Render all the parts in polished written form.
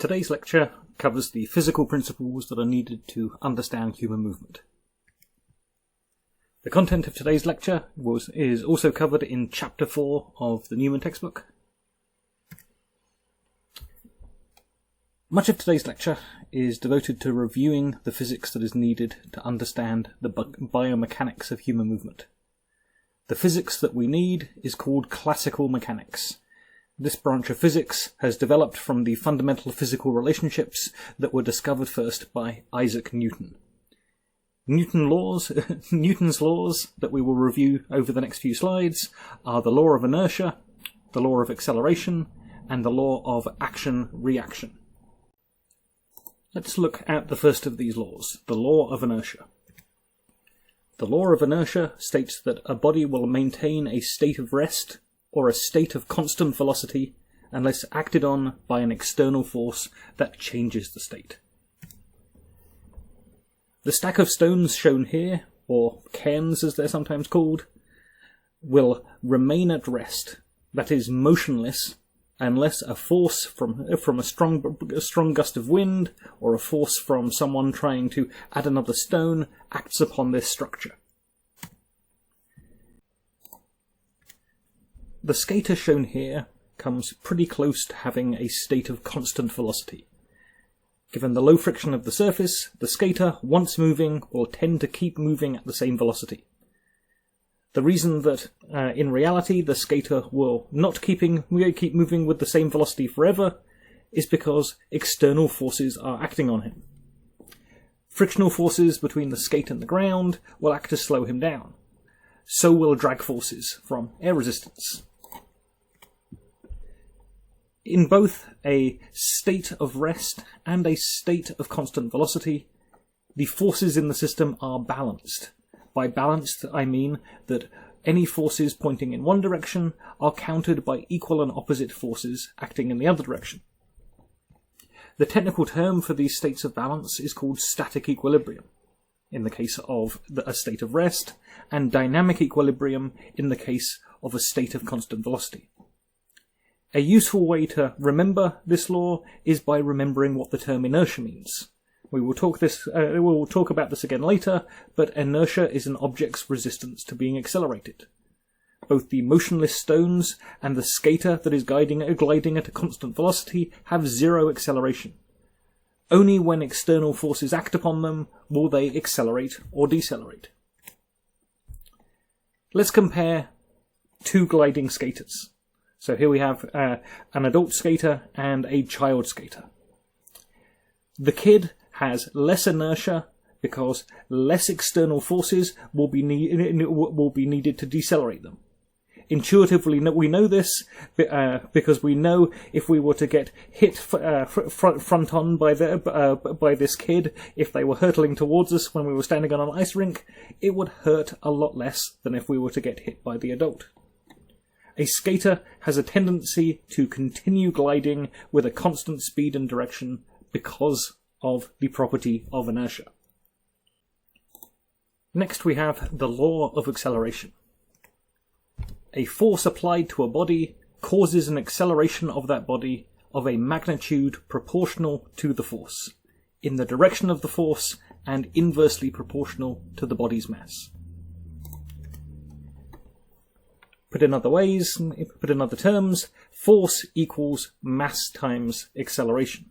Today's lecture covers the physical principles that are needed to understand human movement. The content of today's lecture is also covered in Chapter 4 of the Newman textbook. Much of today's lecture is devoted to reviewing the physics that is needed to understand the biomechanics of human movement. The physics that we need is called classical mechanics. This branch of physics has developed from the fundamental physical relationships that were discovered first by Isaac Newton. Newton's laws that we will review over the next few slides are the law of inertia, the law of acceleration, and the law of action-reaction. Let's look at the first of these laws, the law of inertia. The law of inertia states that a body will maintain a state of rest or a state of constant velocity unless acted on by an external force that changes the state. The stack of stones shown here, or cairns as they're sometimes called, will remain at rest, that is motionless, unless a force from a strong gust of wind or a force from someone trying to add another stone acts upon this structure. The skater shown here comes pretty close to having a state of constant velocity. Given the low friction of the surface, the skater, once moving, will tend to keep moving at the same velocity. The reason that, in reality, the skater will not keep moving with the same velocity forever is because external forces are acting on him. Frictional forces between the skate and the ground will act to slow him down. So will drag forces from air resistance. In both a state of rest and a state of constant velocity, the forces in the system are balanced. By balanced, I mean that any forces pointing in one direction are countered by equal and opposite forces acting in the other direction. The technical term for these states of balance is called static equilibrium, in the case of a state of rest, and dynamic equilibrium in the case of a state of constant velocity. A useful way to remember this law is by remembering what the term inertia means. We will talk about this again later, but inertia is an object's resistance to being accelerated. Both the motionless stones and the skater that is gliding at a constant velocity have zero acceleration. Only when external forces act upon them will they accelerate or decelerate. Let's compare two gliding skaters. So here we have an adult skater and a child skater. The kid has less inertia because less external forces will be needed to decelerate them. Intuitively, we know this because we know if we were to get hit front on by this kid, if they were hurtling towards us when we were standing on an ice rink, it would hurt a lot less than if we were to get hit by the adult. A skater has a tendency to continue gliding with a constant speed and direction because of the property of inertia. Next we have the law of acceleration. A force applied to a body causes an acceleration of that body of a magnitude proportional to the force, in the direction of the force and inversely proportional to the body's mass. Put in other terms, force equals mass times acceleration.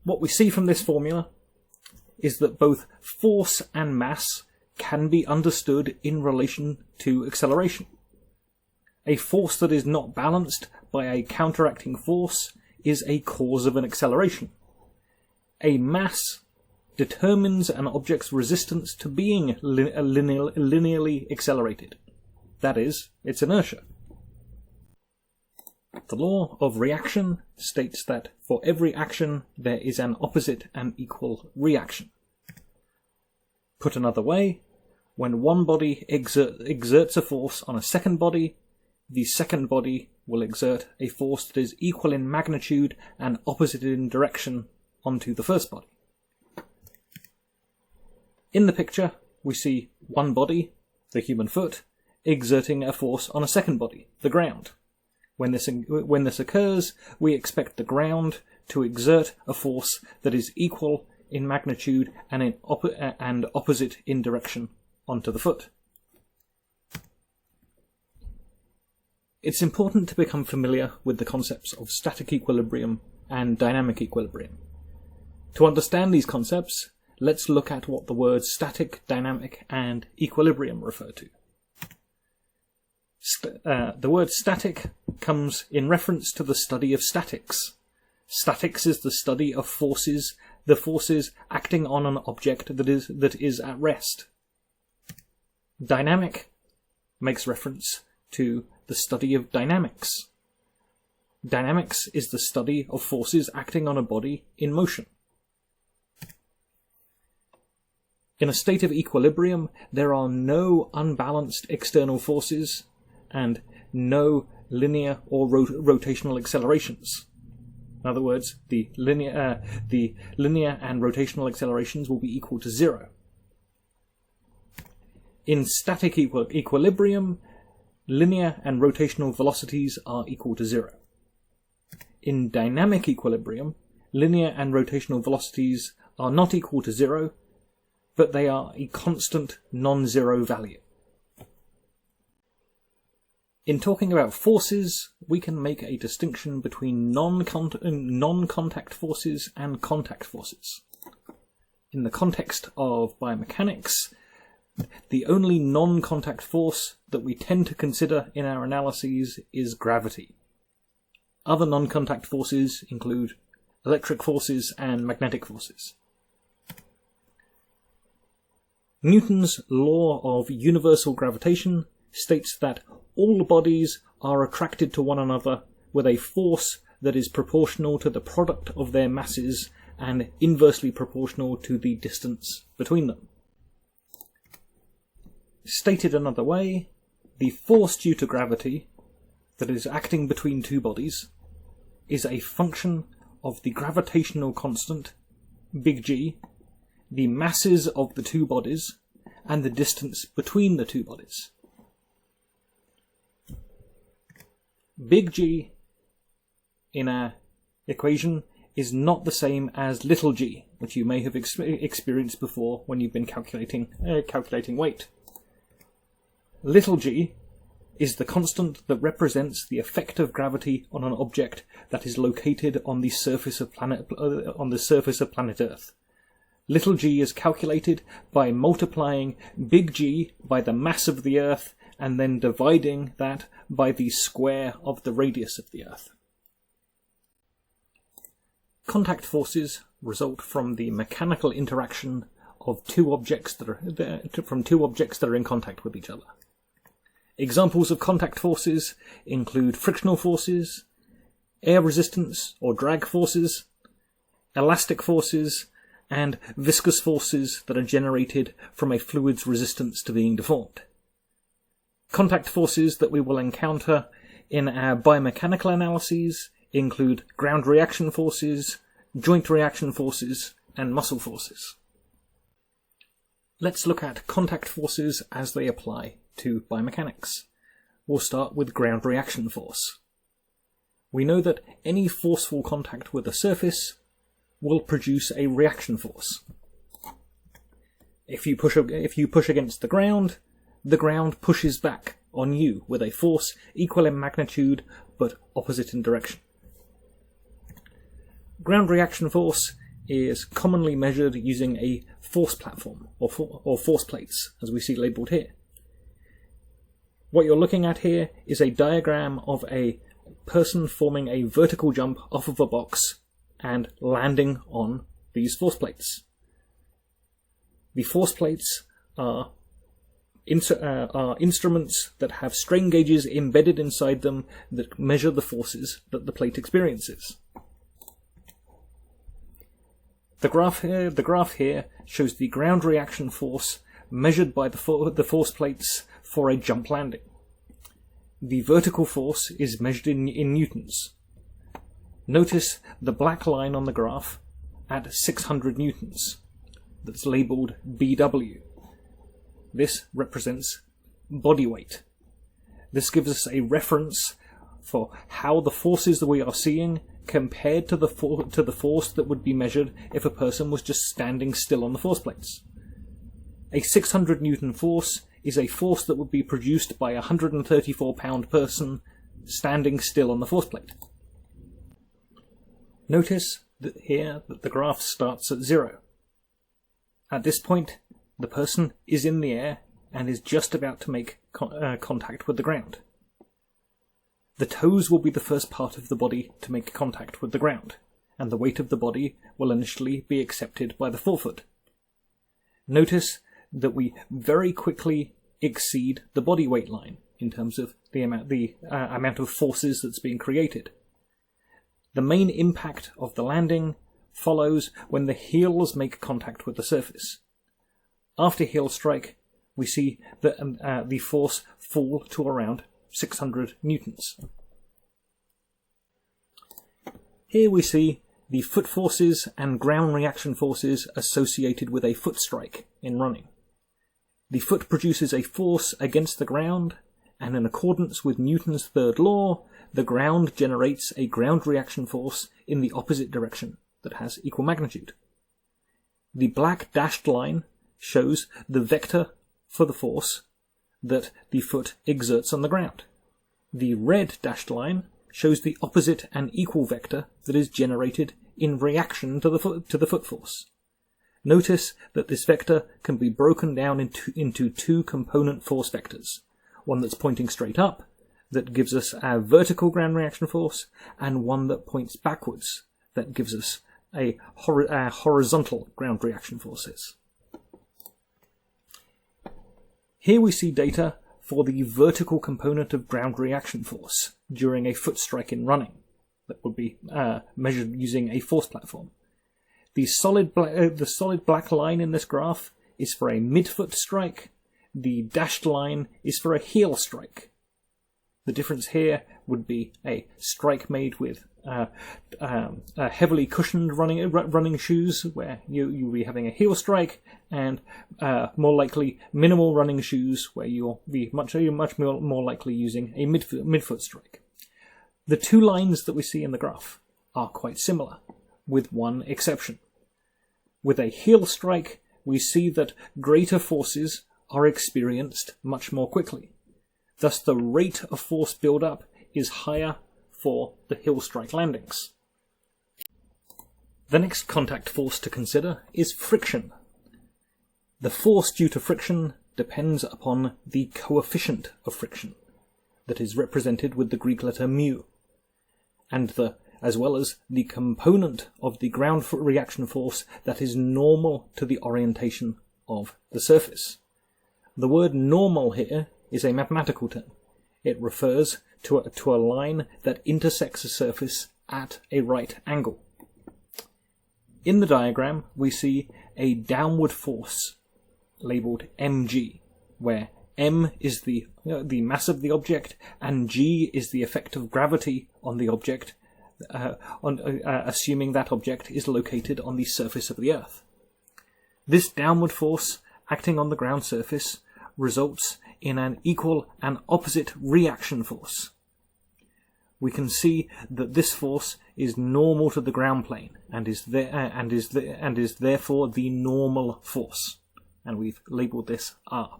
What we see from this formula is that both force and mass can be understood in relation to acceleration. A force that is not balanced by a counteracting force is a cause of an acceleration. A mass determines an object's resistance to being linearly accelerated. That is, its inertia. The law of reaction states that for every action there is an opposite and equal reaction. Put another way, when one body exerts a force on a second body, the second body will exert a force that is equal in magnitude and opposite in direction onto the first body. In the picture, we see one body, the human foot, exerting a force on a second body, the ground. When this occurs, we expect the ground to exert a force that is equal in magnitude and opposite in direction onto the foot. It's important to become familiar with the concepts of static equilibrium and dynamic equilibrium. To understand these concepts, let's look at what the words static, dynamic, and equilibrium refer to. The word static comes in reference to the study of statics. Statics is the study of forces, the forces acting on an object that is at rest. Dynamic makes reference to the study of dynamics. Dynamics is the study of forces acting on a body in motion. In a state of equilibrium, there are no unbalanced external forces and no linear or rotational accelerations. In other words, the linear and rotational accelerations will be equal to 0. In static equilibrium, linear and rotational velocities are equal to 0. In dynamic equilibrium, linear and rotational velocities are not equal to 0, but they are a constant non-zero value. In talking about forces, we can make a distinction between non-contact forces and contact forces. In the context of biomechanics, the only non-contact force that we tend to consider in our analyses is gravity. Other non-contact forces include electric forces and magnetic forces. Newton's law of universal gravitation states that all bodies are attracted to one another with a force that is proportional to the product of their masses and inversely proportional to the distance between them. Stated another way, the force due to gravity that is acting between two bodies is a function of the gravitational constant, big G, the masses of the two bodies, and the distance between the two bodies. Big G in our equation is not the same as little g, which you may have experienced before when you've been calculating weight. Little g is the constant that represents the effect of gravity on an object that is located on the surface of planet Earth. Little g is calculated by multiplying big G by the mass of the Earth and then dividing that by the square of the radius of the Earth. Contact forces result from the mechanical interaction of two objects that are in contact with each other. Examples of contact forces include frictional forces, air resistance or drag forces, elastic forces, and viscous forces that are generated from a fluid's resistance to being deformed. Contact forces that we will encounter in our biomechanical analyses include ground reaction forces, joint reaction forces, and muscle forces. Let's look at contact forces as they apply to biomechanics. We'll start with ground reaction force. We know that any forceful contact with a surface will produce a reaction force. If you push against the ground pushes back on you with a force equal in magnitude but opposite in direction. Ground reaction force is commonly measured using a force platform or force plates, as we see labelled here. What you're looking at here is a diagram of a person forming a vertical jump off of a box and landing on these force plates. The force plates are instruments that have strain gauges embedded inside them that measure the forces that the plate experiences. The graph here shows the ground reaction force measured by the force plates for a jump landing. The vertical force is measured in newtons. Notice the black line on the graph at 600 newtons that's labelled BW. This represents body weight. This gives us a reference for how the forces that we are seeing compared to the force that would be measured if a person was just standing still on the force plates. A 600 Newton force is a force that would be produced by a 134 pound person standing still on the force plate. Notice that here that the graph starts at 0. At this point, the person is in the air and is just about to make contact with the ground. The toes will be the first part of the body to make contact with the ground, and the weight of the body will initially be accepted by the forefoot. Notice that we very quickly exceed the body weight line in terms of the amount of forces that's being created. The main impact of the landing follows when the heels make contact with the surface. After heel strike, we see the force fall to around 600 newtons. Here we see the foot forces and ground reaction forces associated with a foot strike in running. The foot produces a force against the ground, and in accordance with Newton's third law, the ground generates a ground reaction force in the opposite direction that has equal magnitude. The black dashed line shows the vector for the force that the foot exerts on the ground. The red dashed line shows the opposite and equal vector that is generated in reaction to the foot force. Notice that this vector can be broken down into two component force vectors, one that's pointing straight up, that gives us our vertical ground reaction force, and one that points backwards, that gives us our horizontal ground reaction forces. Here we see data for the vertical component of ground reaction force during a foot strike in running that would be measured using a force platform. The solid black line in this graph is for a midfoot strike. The dashed line is for a heel strike. The difference here would be a strike made with heavily cushioned running shoes, where you'll be having a heel strike, and more likely minimal running shoes, where you'll be much more likely using a midfoot strike. The two lines that we see in the graph are quite similar, with one exception. With a heel strike, we see that greater forces are experienced much more quickly. Thus, the rate of force build-up is higher for the heel strike landings. The next contact force to consider is friction. The force due to friction depends upon the coefficient of friction, that is represented with the Greek letter mu, and as well as the component of the ground reaction force that is normal to the orientation of the surface. The word normal here is a mathematical term. It refers to a line that intersects a surface at a right angle. In the diagram, we see a downward force labelled mg, where m is the mass of the object and g is the effect of gravity on the object, assuming that object is located on the surface of the Earth. This downward force acting on the ground surface results in an equal and opposite reaction force. We can see that this force is normal to the ground plane and is therefore the normal force, and we've labelled this R.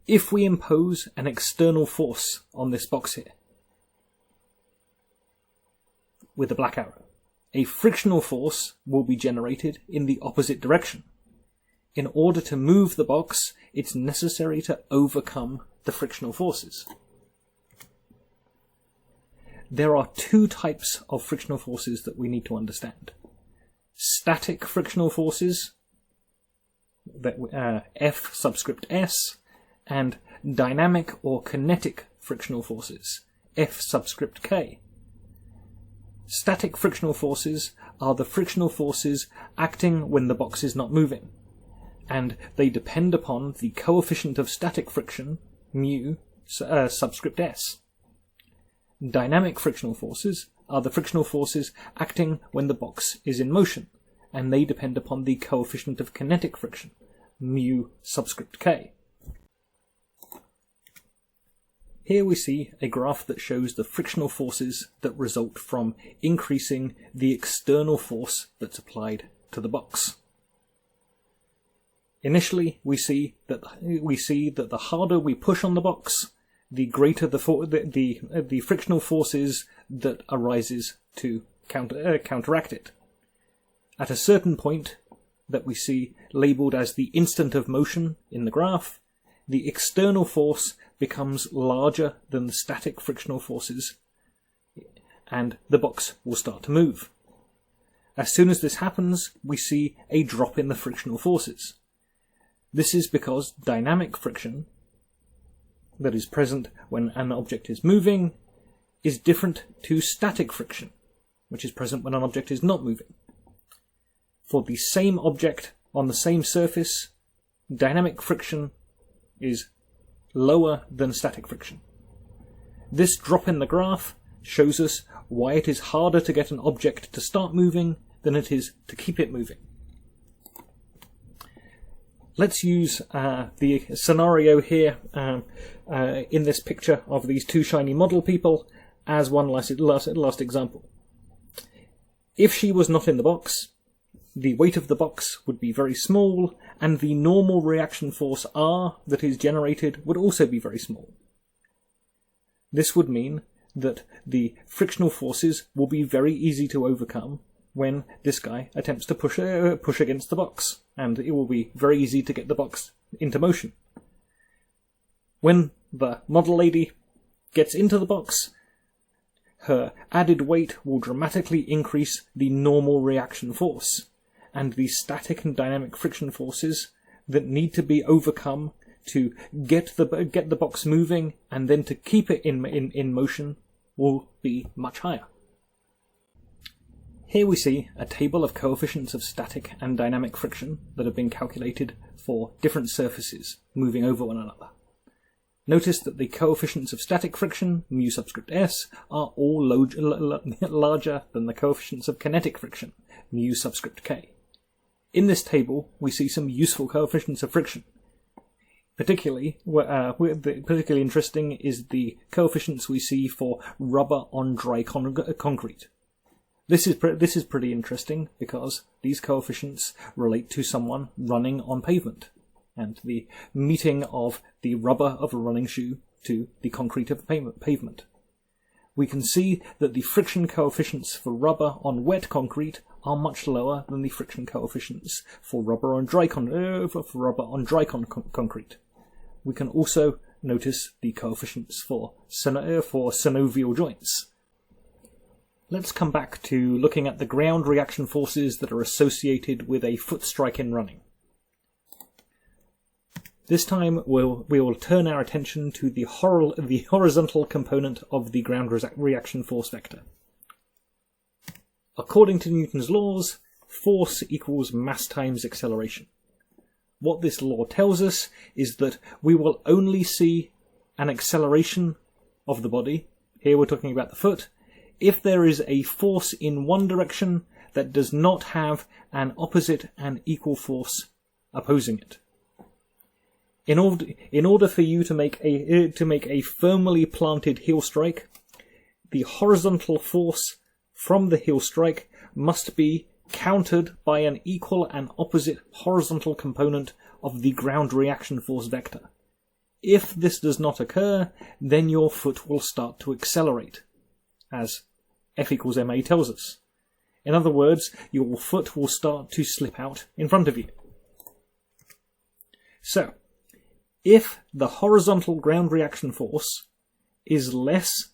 If we impose an external force on this box here with a black arrow, a frictional force will be generated in the opposite direction. In order to move the box, it's necessary to overcome the frictional forces. There are two types of frictional forces that we need to understand. Static frictional forces, F subscript S, and dynamic or kinetic frictional forces, F subscript K. Static frictional forces are the frictional forces acting when the box is not moving, and they depend upon the coefficient of static friction, mu, subscript S. Dynamic frictional forces are the frictional forces acting when the box is in motion, and they depend upon the coefficient of kinetic friction, mu, subscript K. Here we see a graph that shows the frictional forces that result from increasing the external force that's applied to the box. Initially, we see that the harder we push on the box, the greater the frictional forces that arises to counteract it. At a certain point that we see labelled as the instant of motion in the graph, the external force becomes larger than the static frictional forces, and the box will start to move. As soon as this happens, we see a drop in the frictional forces. This is because dynamic friction that is present when an object is moving is different to static friction, which is present when an object is not moving. For the same object on the same surface, dynamic friction is lower than static friction. This drop in the graph shows us why it is harder to get an object to start moving than it is to keep it moving. Let's use the scenario here in this picture of these two shiny model people as one last example. If she was not in the box, the weight of the box would be very small, and the normal reaction force R that is generated would also be very small. This would mean that the frictional forces will be very easy to overcome when this guy attempts to push against the box, and it will be very easy to get the box into motion. When the model lady gets into the box, her added weight will dramatically increase the normal reaction force, and the static and dynamic friction forces that need to be overcome to get the box moving and then to keep it in motion will be much higher. Here we see a table of coefficients of static and dynamic friction that have been calculated for different surfaces moving over one another. Notice that the coefficients of static friction, mu subscript s, are all larger than the coefficients of kinetic friction, mu subscript k. In this table, we see some useful coefficients of friction. Particularly interesting is the coefficients we see for rubber on dry concrete. This is pretty interesting because these coefficients relate to someone running on pavement, and the meeting of the rubber of a running shoe to the concrete of a pavement. We can see that the friction coefficients for rubber on wet concrete are much lower than the friction coefficients for rubber on dry concrete. We can also notice the coefficients for synovial joints. Let's come back to looking at the ground reaction forces that are associated with a foot strike in running. This time we will turn our attention to the horizontal component of the ground reaction force vector. According to Newton's laws, force equals mass times acceleration. What this law tells us is that we will only see an acceleration of the body, here we're talking about the foot, if there is a force in one direction that does not have an opposite and equal force opposing it. In order for you to make a firmly planted heel strike, the horizontal force from the heel strike must be countered by an equal and opposite horizontal component of the ground reaction force vector. If this does not occur, then your foot will start to accelerate, as F equals ma tells us. In other words, your foot will start to slip out in front of you. So, if the horizontal ground reaction force is less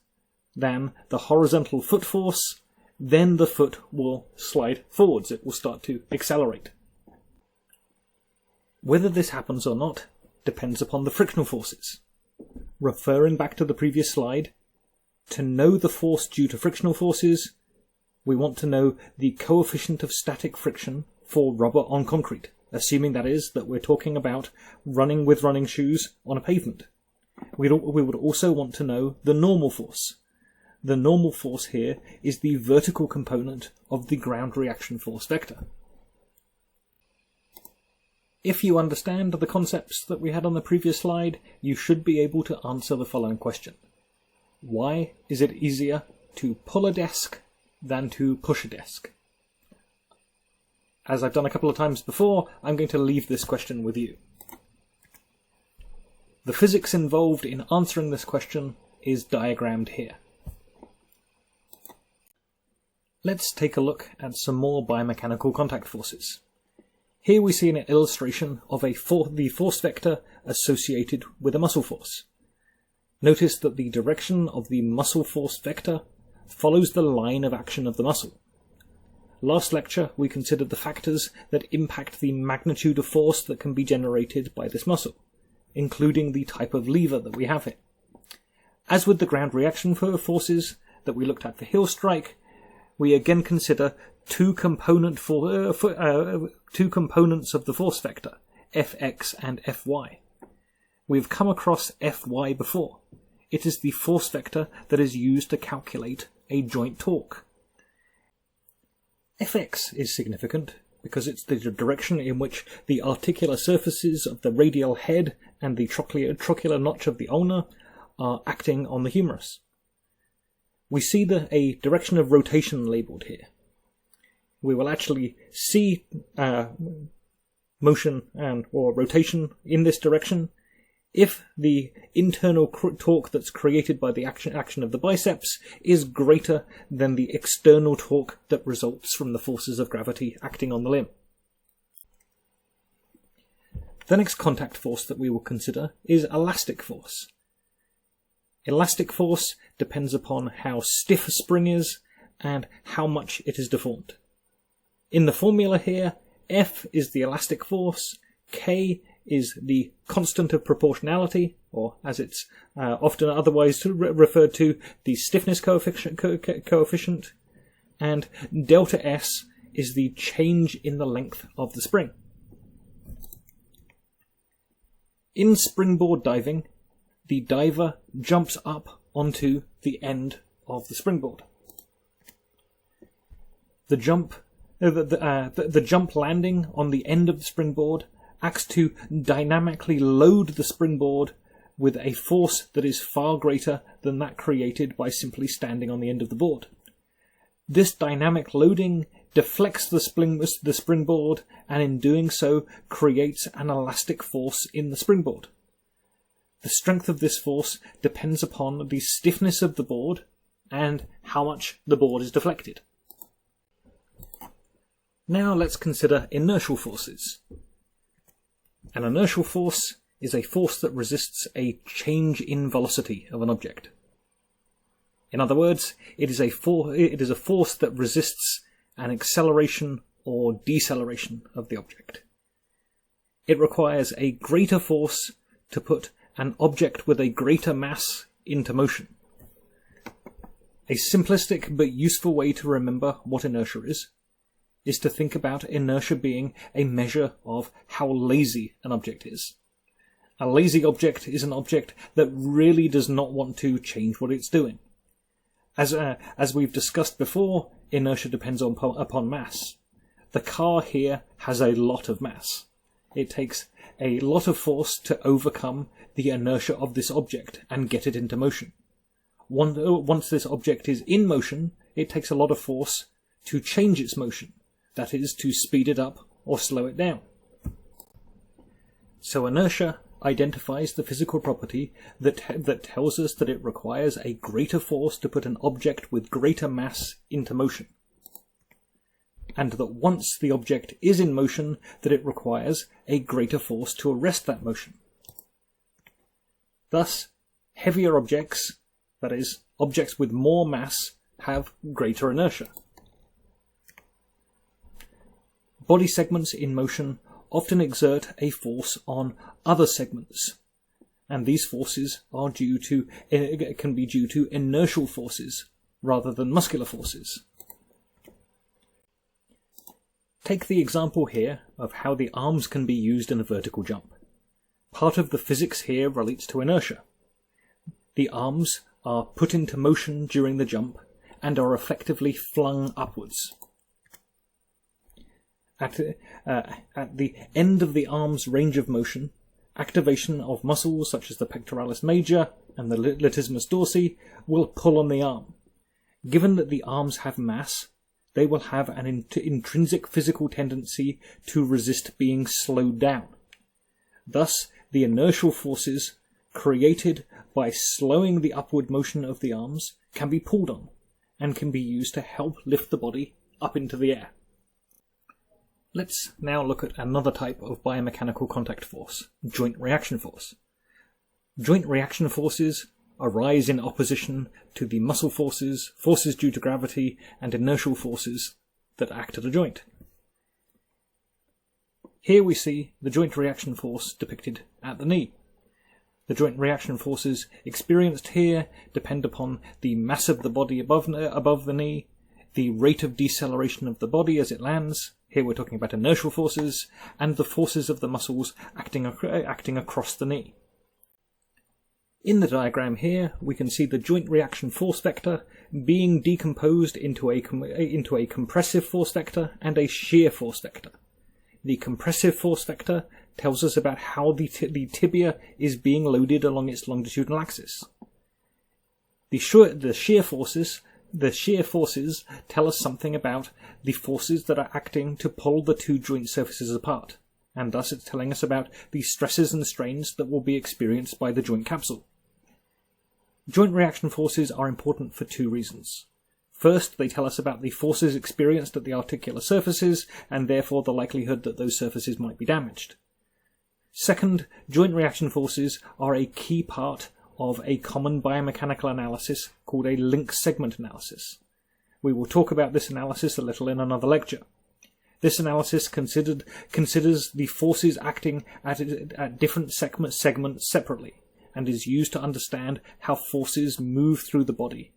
than the horizontal foot force, then the foot will slide forwards. It will start to accelerate. Whether this happens or not depends upon the frictional forces. Referring back to the previous slide, to know the force due to frictional forces, we want to know the coefficient of static friction for rubber on concrete, assuming that is that we're talking about running with running shoes on a pavement. We would also want to know the normal force. The normal force here is the vertical component of the ground reaction force vector. If you understand the concepts that we had on the previous slide, you should be able to answer the following question. Why is it easier to pull a desk than to push a desk? As I've done a couple of times before, I'm going to leave this question with you. The physics involved in answering this question is diagrammed here. Let's take a look at some more biomechanical contact forces. Here we see an illustration of the force vector associated with a muscle force. Notice that the direction of the muscle force vector follows the line of action of the muscle. Last lecture we considered the factors that impact the magnitude of force that can be generated by this muscle, including the type of lever that we have here. As with the ground reaction forces that we looked at for heel strike, we again consider two components of the force vector, Fx and Fy. We've come across Fy before. It is the force vector that is used to calculate a joint torque. Fx is significant because it's the direction in which the articular surfaces of the radial head and the trochlear notch of the ulna are acting on the humerus. We see a direction of rotation labelled here. We will actually see motion or rotation in this direction if the internal torque that's created by the action of the biceps is greater than the external torque that results from the forces of gravity acting on the limb. The next contact force that we will consider is elastic force. Elastic force depends upon how stiff a spring is and how much it is deformed. In the formula here, F is the elastic force, K is the constant of proportionality, or as it's often otherwise referred to, the stiffness coefficient, and delta S is the change in the length of the spring. In springboard diving, the diver jumps up onto the end of the springboard. The jump landing on the end of the springboard acts to dynamically load the springboard with a force that is far greater than that created by simply standing on the end of the board. This dynamic loading deflects the springboard, and in doing so creates an elastic force in the springboard. The strength of this force depends upon the stiffness of the board and how much the board is deflected. Now let's consider inertial forces. An inertial force is a force that resists a change in velocity of an object. In other words, it is a force that resists an acceleration or deceleration of the object. It requires a greater force to put an object with a greater mass into motion. A simplistic but useful way to remember what inertia is to think about inertia being a measure of how lazy an object is. A lazy object is an object that really does not want to change what it's doing. As we've discussed before, inertia depends upon mass. The car here has a lot of mass. It takes a lot of force to overcome the inertia of this object and get it into motion. Once this object is in motion, it takes a lot of force to change its motion. That is, to speed it up or slow it down. So inertia identifies the physical property that tells us that it requires a greater force to put an object with greater mass into motion. And that once the object is in motion, that it requires a greater force to arrest that motion. Thus, heavier objects, that is, objects with more mass, have greater inertia. Body segments in motion often exert a force on other segments, and these forces can be due to inertial forces rather than muscular forces. Take the example here of how the arms can be used in a vertical jump. Part of the physics here relates to inertia. The arms are put into motion during the jump and are effectively flung upwards. At the end of the arm's range of motion, activation of muscles such as the pectoralis major and the latissimus dorsi will pull on the arm. Given that the arms have mass, they will have an intrinsic physical tendency to resist being slowed down. Thus, the inertial forces created by slowing the upward motion of the arms can be pulled on, and can be used to help lift the body up into the air. Let's now look at another type of biomechanical contact force, joint reaction force. Joint reaction forces arise in opposition to the muscle forces, forces due to gravity, and inertial forces that act at a joint. Here we see the joint reaction force depicted at the knee. The joint reaction forces experienced here depend upon the mass of the body above the knee, the rate of deceleration of the body as it lands, here we're talking about inertial forces, and the forces of the muscles acting across the knee. In the diagram here, we can see the joint reaction force vector being decomposed into a compressive force vector and a shear force vector. The compressive force vector tells us about how the tibia is being loaded along its longitudinal axis. The shear forces tell us something about the forces that are acting to pull the two joint surfaces apart, and thus it's telling us about the stresses and strains that will be experienced by the joint capsule. Joint reaction forces are important for two reasons. First, they tell us about the forces experienced at the articular surfaces, and therefore the likelihood that those surfaces might be damaged. Second, joint reaction forces are a key part of a common biomechanical analysis called a link segment analysis. We will talk about this analysis a little in another lecture. This analysis considers the forces acting at different segments separately, and is used to understand how forces move through the body.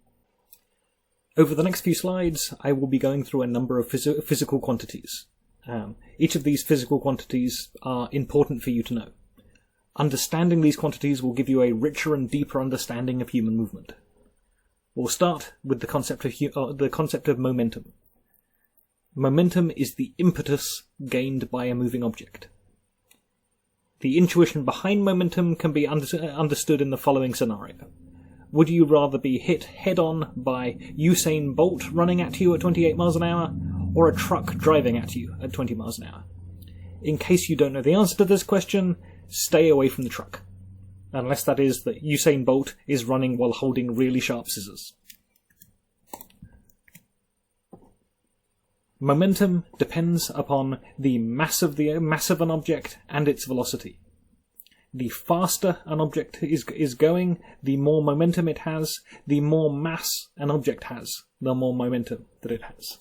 Over the next few slides, I will be going through a number of physical quantities. Each of these physical quantities are important for you to know. Understanding these quantities will give you a richer and deeper understanding of human movement. We'll start with the concept of momentum. Momentum is the impetus gained by a moving object. The intuition behind momentum can be understood in the following scenario. Would you rather be hit head-on by Usain Bolt running at you at 28 miles an hour, or a truck driving at you at 20 miles an hour? In case you don't know the answer to this question, stay away from the truck. Unless that is that Usain Bolt is running while holding really sharp scissors. Momentum depends upon the mass of an object and its velocity. The faster an object is going, the more momentum it has. The more mass an object has, the more momentum that it has.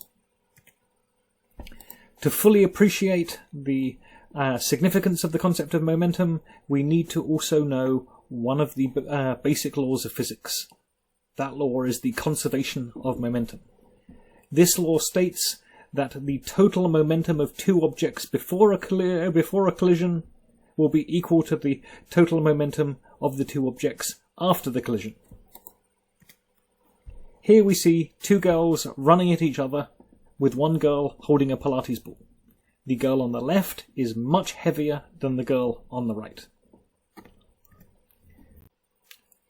To fully appreciate the significance of the concept of momentum, we need to also know one of the basic laws of physics. That law is the conservation of momentum. This law states that the total momentum of two objects before a collision will be equal to the total momentum of the two objects after the collision. Here we see two girls running at each other, with one girl holding a Pilates ball. The girl on the left is much heavier than the girl on the right.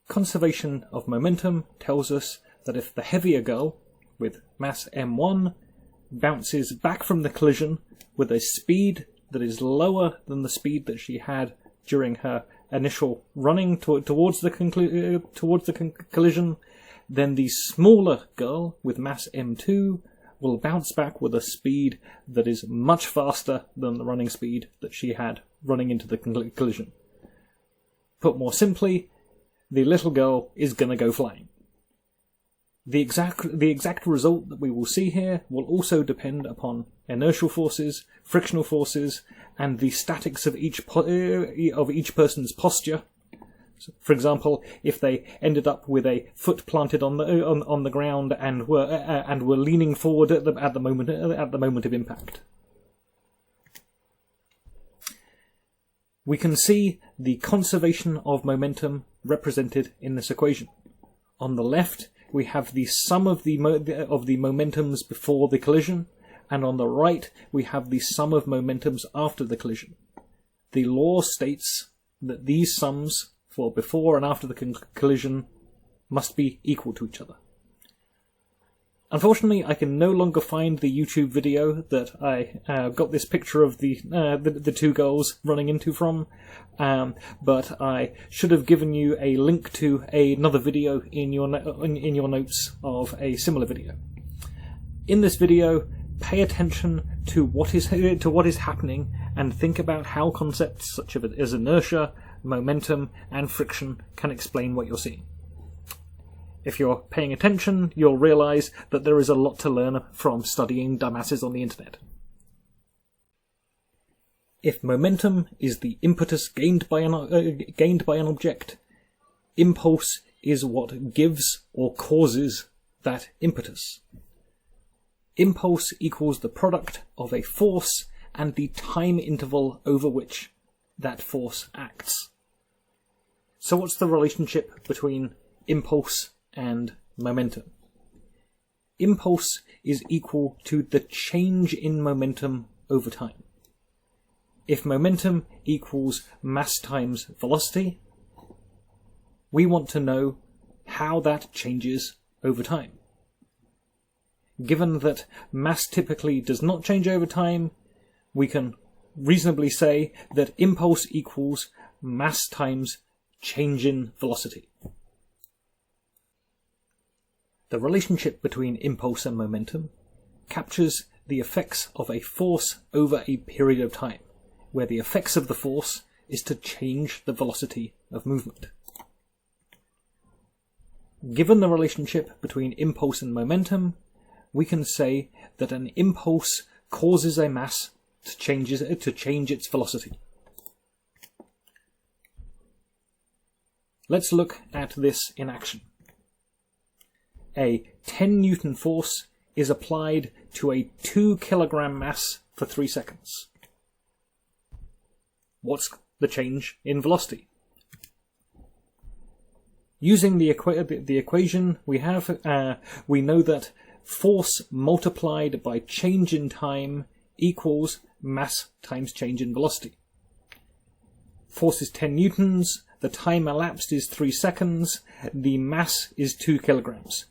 Conservation of momentum tells us that if the heavier girl, with mass m1, bounces back from the collision with a speed that is lower than the speed that she had during her initial running towards the collision, then the smaller girl with mass m2 will bounce back with a speed that is much faster than the running speed that she had running into the collision. Put more simply, the little girl is going to go flying. The exact result that we will see here will also depend upon inertial forces, frictional forces, and the statics of each person's posture. So, for example, if they ended up with a foot planted on the ground and were leaning forward at the moment of impact. We can see the conservation of momentum represented in this equation. On the left, we have the sum of the momentums before the collision, and on the right we have the sum of momentums after the collision. The law states that these sums for before and after the collision must be equal to each other. Unfortunately, I can no longer find the YouTube video that I got this picture of the two girls running into from, but I should have given you a link to another video in your notes of a similar video. In this video, pay attention to what is happening and think about how concepts such as inertia, momentum, and friction can explain what you're seeing. If you're paying attention, you'll realise that there is a lot to learn from studying dumbasses on the internet. If momentum is the impetus gained by an object, impulse is what gives or causes that impetus. Impulse equals the product of a force and the time interval over which that force acts. So what's the relationship between impulse and momentum? Impulse is equal to the change in momentum over time. If momentum equals mass times velocity, we want to know how that changes over time. Given that mass typically does not change over time, we can reasonably say that impulse equals mass times change in velocity. The relationship between impulse and momentum captures the effects of a force over a period of time, where the effects of the force is to change the velocity of movement. Given the relationship between impulse and momentum, we can say that an impulse causes a mass to change its velocity. Let's look at this in action. A 10 Newton force is applied to a 2 kilogram mass for 3 seconds. What's the change in velocity? Using the equation we have, we know that force multiplied by change in time equals mass times change in velocity. Force is 10 newtons, the time elapsed is 3 seconds, the mass is 2 kilograms.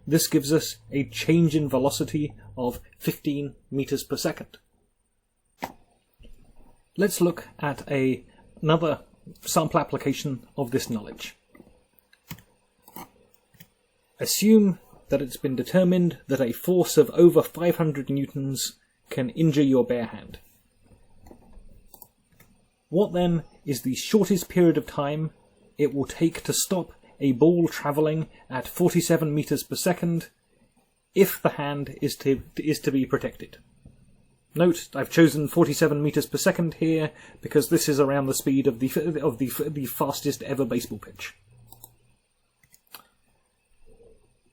This gives us a change in velocity of 15 meters per second. Let's look at another sample application of this knowledge. Assume that it's been determined that a force of over 500 newtons can injure your bare hand. What then is the shortest period of time it will take to stop a ball travelling at 47 meters per second if the hand is to be protected? Note, I've chosen 47 meters per second here because this is around the speed of the fastest ever baseball pitch.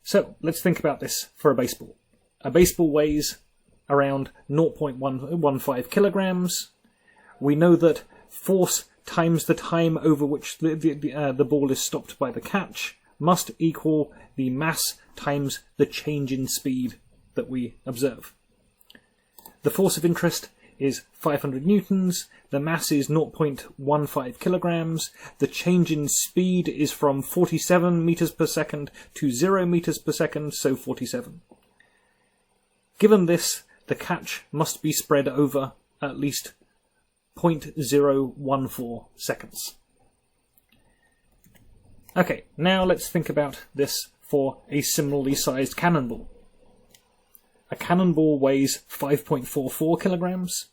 So, let's think about this for a baseball. A baseball weighs around 0.115 kilograms. We know that force times the time over which the ball is stopped by the catch must equal the mass times the change in speed that we observe. The force of interest is 500 newtons, the mass is 0.15 kilograms, the change in speed is from 47 meters per second to 0 meters per second, so 47. Given this, the catch must be spread over at least 0.014 seconds. Okay, now let's think about this for a similarly sized cannonball. A cannonball weighs 5.44 kilograms.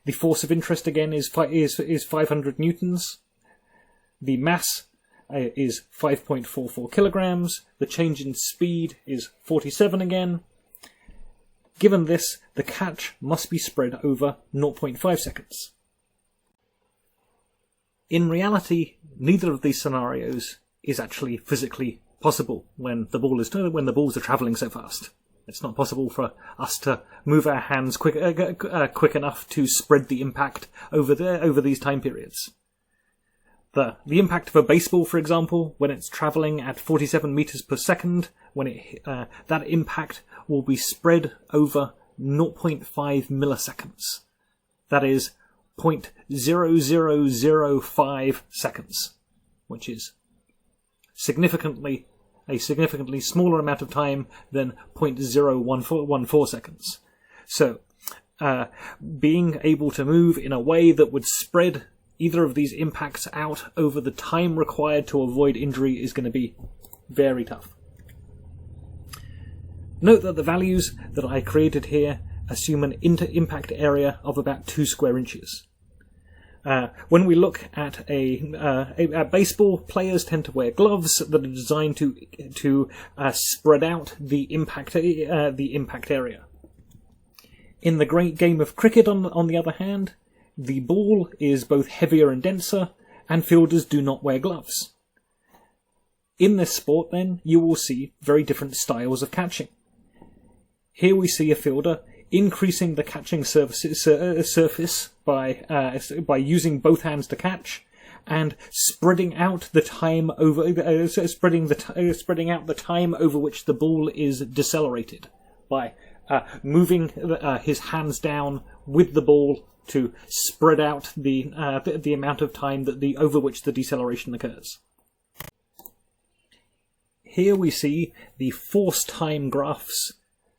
The force of interest again is 500 newtons. The mass is 5.44 kilograms. The change in speed is 47 again. Given this, the catch must be spread over 0.5 seconds. In reality, neither of these scenarios is actually physically possible when the balls are travelling so fast. It's not possible for us to move our hands quick enough to spread the impact over these time periods. The impact of a baseball, for example, when it's travelling at 47 meters per second, that impact will be spread over 0.5 milliseconds. That is 0.0005 seconds, which is a significantly smaller amount of time than 0.0114 seconds. So, being able to move in a way that would spread either of these impacts out over the time required to avoid injury is going to be very tough. Note that the values that I created here assume an impact area of about 2 square inches. When we look at a baseball, players tend to wear gloves that are designed to spread out the impact area. In the great game of cricket, on the other hand, the ball is both heavier and denser, and fielders do not wear gloves. In this sport, then, you will see very different styles of catching. Here we see a fielder increasing the catching surface by using both hands to catch, and spreading out the time over spreading out the time over which the ball is decelerated by moving his hands down with the ball to spread out the amount of time over which the deceleration occurs. Here we see the force time graphs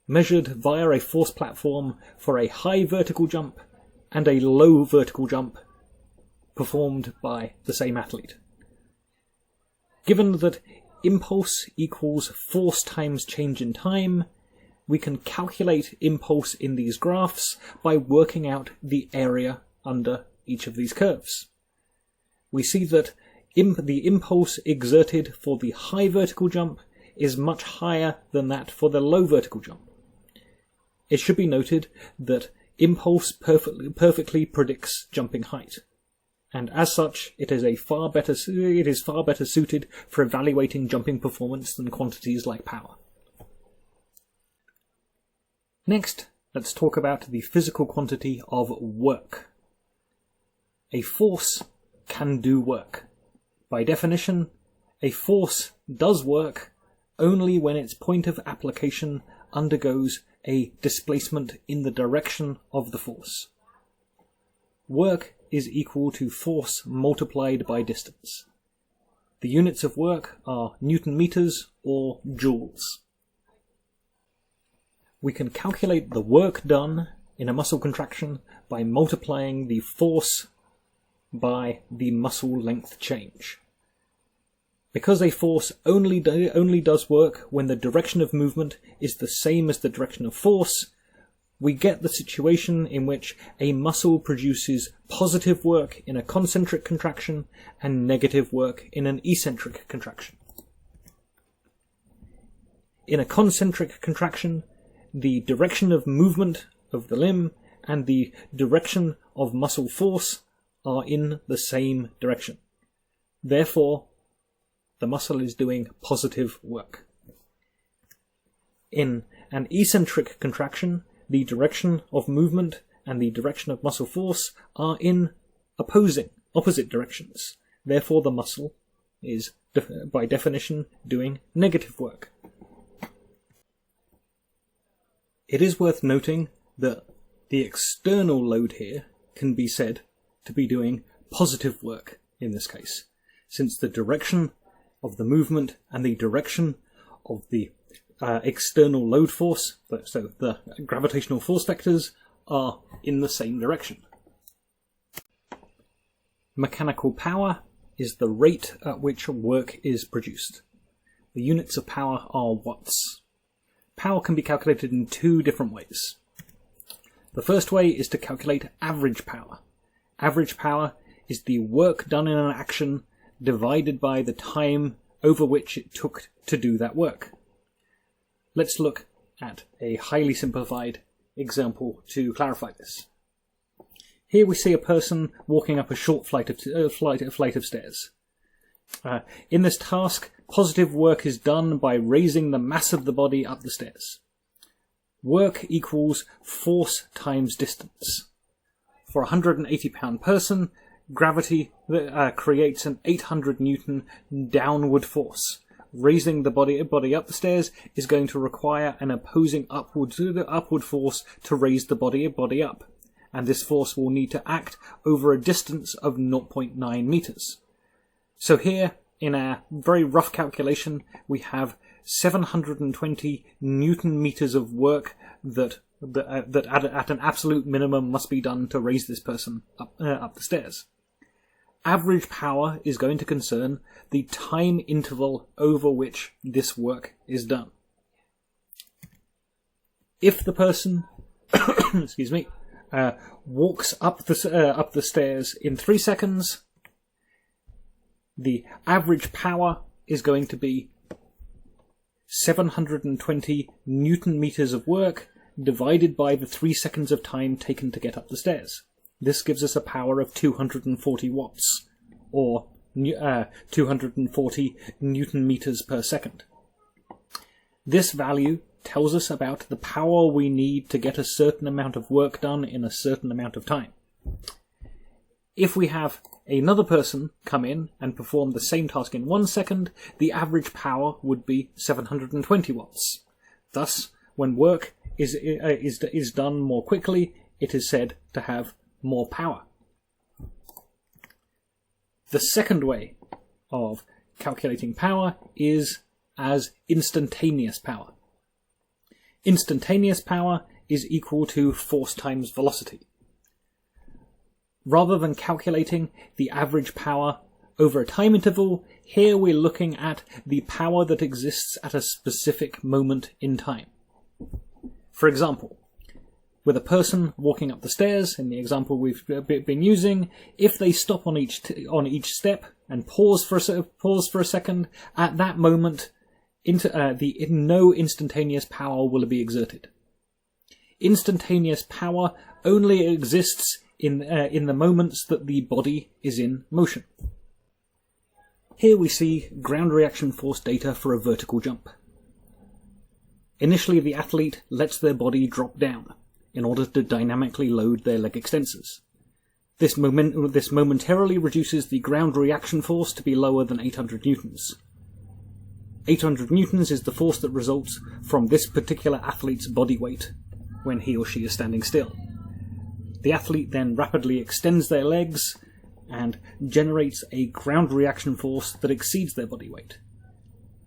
measured via a force platform for a high vertical jump and a low vertical jump performed by the same athlete. Given that impulse equals force times change in time, we can calculate impulse in these graphs by working out the area under each of these curves. We see that the impulse exerted for the high vertical jump is much higher than that for the low vertical jump. It should be noted that impulse perfectly predicts jumping height, and as such it is far better suited for evaluating jumping performance than quantities like power. Next, let's talk about the physical quantity of work. A force can do work. By definition, a force does work only when its point of application undergoes a displacement in the direction of the force. Work is equal to force multiplied by distance. The units of work are Newton meters or joules. We can calculate the work done in a muscle contraction by multiplying the force by the muscle length change. Because a force only does work when the direction of movement is the same as the direction of force, we get the situation in which a muscle produces positive work in a concentric contraction and negative work in an eccentric contraction. In a concentric contraction, the direction of movement of the limb and the direction of muscle force are in the same direction. Therefore, the muscle is doing positive work. In an eccentric contraction, the direction of movement and the direction of muscle force are in opposite directions. Therefore, the muscle is, by definition, doing negative work. It is worth noting that the external load here can be said to be doing positive work in this case, since the direction of the movement and the direction of the external load force, so the gravitational force vectors, are in the same direction. Mechanical power is the rate at which work is produced. The units of power are watts. Power can be calculated in 2 different ways. The first way is to calculate average power. Average power is the work done in an action divided by the time over which it took to do that work. Let's look at a highly simplified example to clarify this. Here we see a person walking up a short flight of stairs. In this task, positive work is done by raising the mass of the body up the stairs. Work equals force times distance. For a 180-pound person, gravity creates an 800 Newton downward force, raising the body up the stairs is going to require an opposing upward force to raise the body up, and this force will need to act over a distance of 0.9 meters. So here, in our very rough calculation, we have 720 Newton meters of work that at an absolute minimum must be done to raise this person up the stairs. Average power is going to concern the time interval over which this work is done. If the person excuse me, walks up the stairs in 3 seconds, the average power is going to be 720 Newton meters of work divided by the 3 seconds of time taken to get up the stairs. This gives us a power of 240 watts, or 240 Newton meters per second. This value tells us about the power we need to get a certain amount of work done in a certain amount of time. If we have another person come in and perform the same task in 1 second, the average power would be 720 watts. Thus, when work is done more quickly, it is said to have more power. The second way of calculating power is as instantaneous power. Instantaneous power is equal to force times velocity. Rather than calculating the average power over a time interval, here we're looking at the power that exists at a specific moment in time. For example, with a person walking up the stairs, in the example we've been using, if they stop on each step and pause for a second, at that moment, no instantaneous power will be exerted. Instantaneous power only exists in the moments that the body is in motion. Here we see ground reaction force data for a vertical jump. Initially, the athlete lets their body drop down in order to dynamically load their leg extensors. This momentarily reduces the ground reaction force to be lower than 800 newtons. 800 newtons is the force that results from this particular athlete's body weight when he or she is standing still. The athlete then rapidly extends their legs and generates a ground reaction force that exceeds their body weight.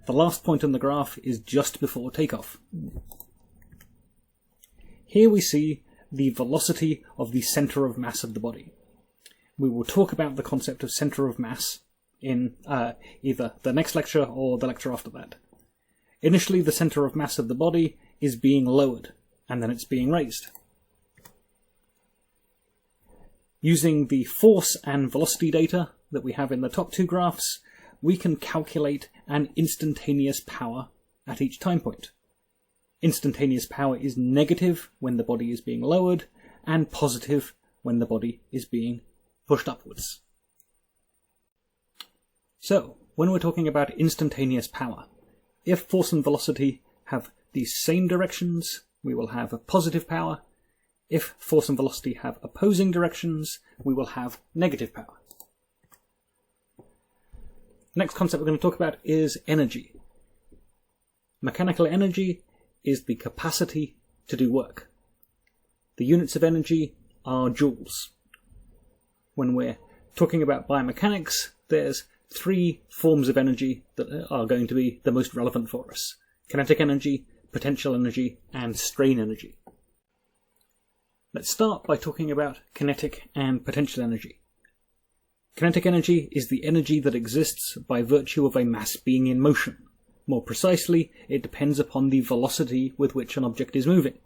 The last point on the graph is just before takeoff. Here we see the velocity of the center of mass of the body. We will talk about the concept of center of mass in either the next lecture or the lecture after that. Initially, the center of mass of the body is being lowered, and then it's being raised. Using the force and velocity data that we have in the top two graphs, we can calculate an instantaneous power at each time point. Instantaneous power is negative when the body is being lowered, and positive when the body is being pushed upwards. So, when we're talking about instantaneous power, if force and velocity have the same directions, we will have a positive power. If force and velocity have opposing directions, we will have negative power. Next concept we're going to talk about is energy. Mechanical energy is the capacity to do work. The units of energy are joules. When we're talking about biomechanics, there's three forms of energy that are going to be the most relevant for us: kinetic energy, potential energy, and strain energy. Let's start by talking about kinetic and potential energy. Kinetic energy is the energy that exists by virtue of a mass being in motion. More precisely, it depends upon the velocity with which an object is moving.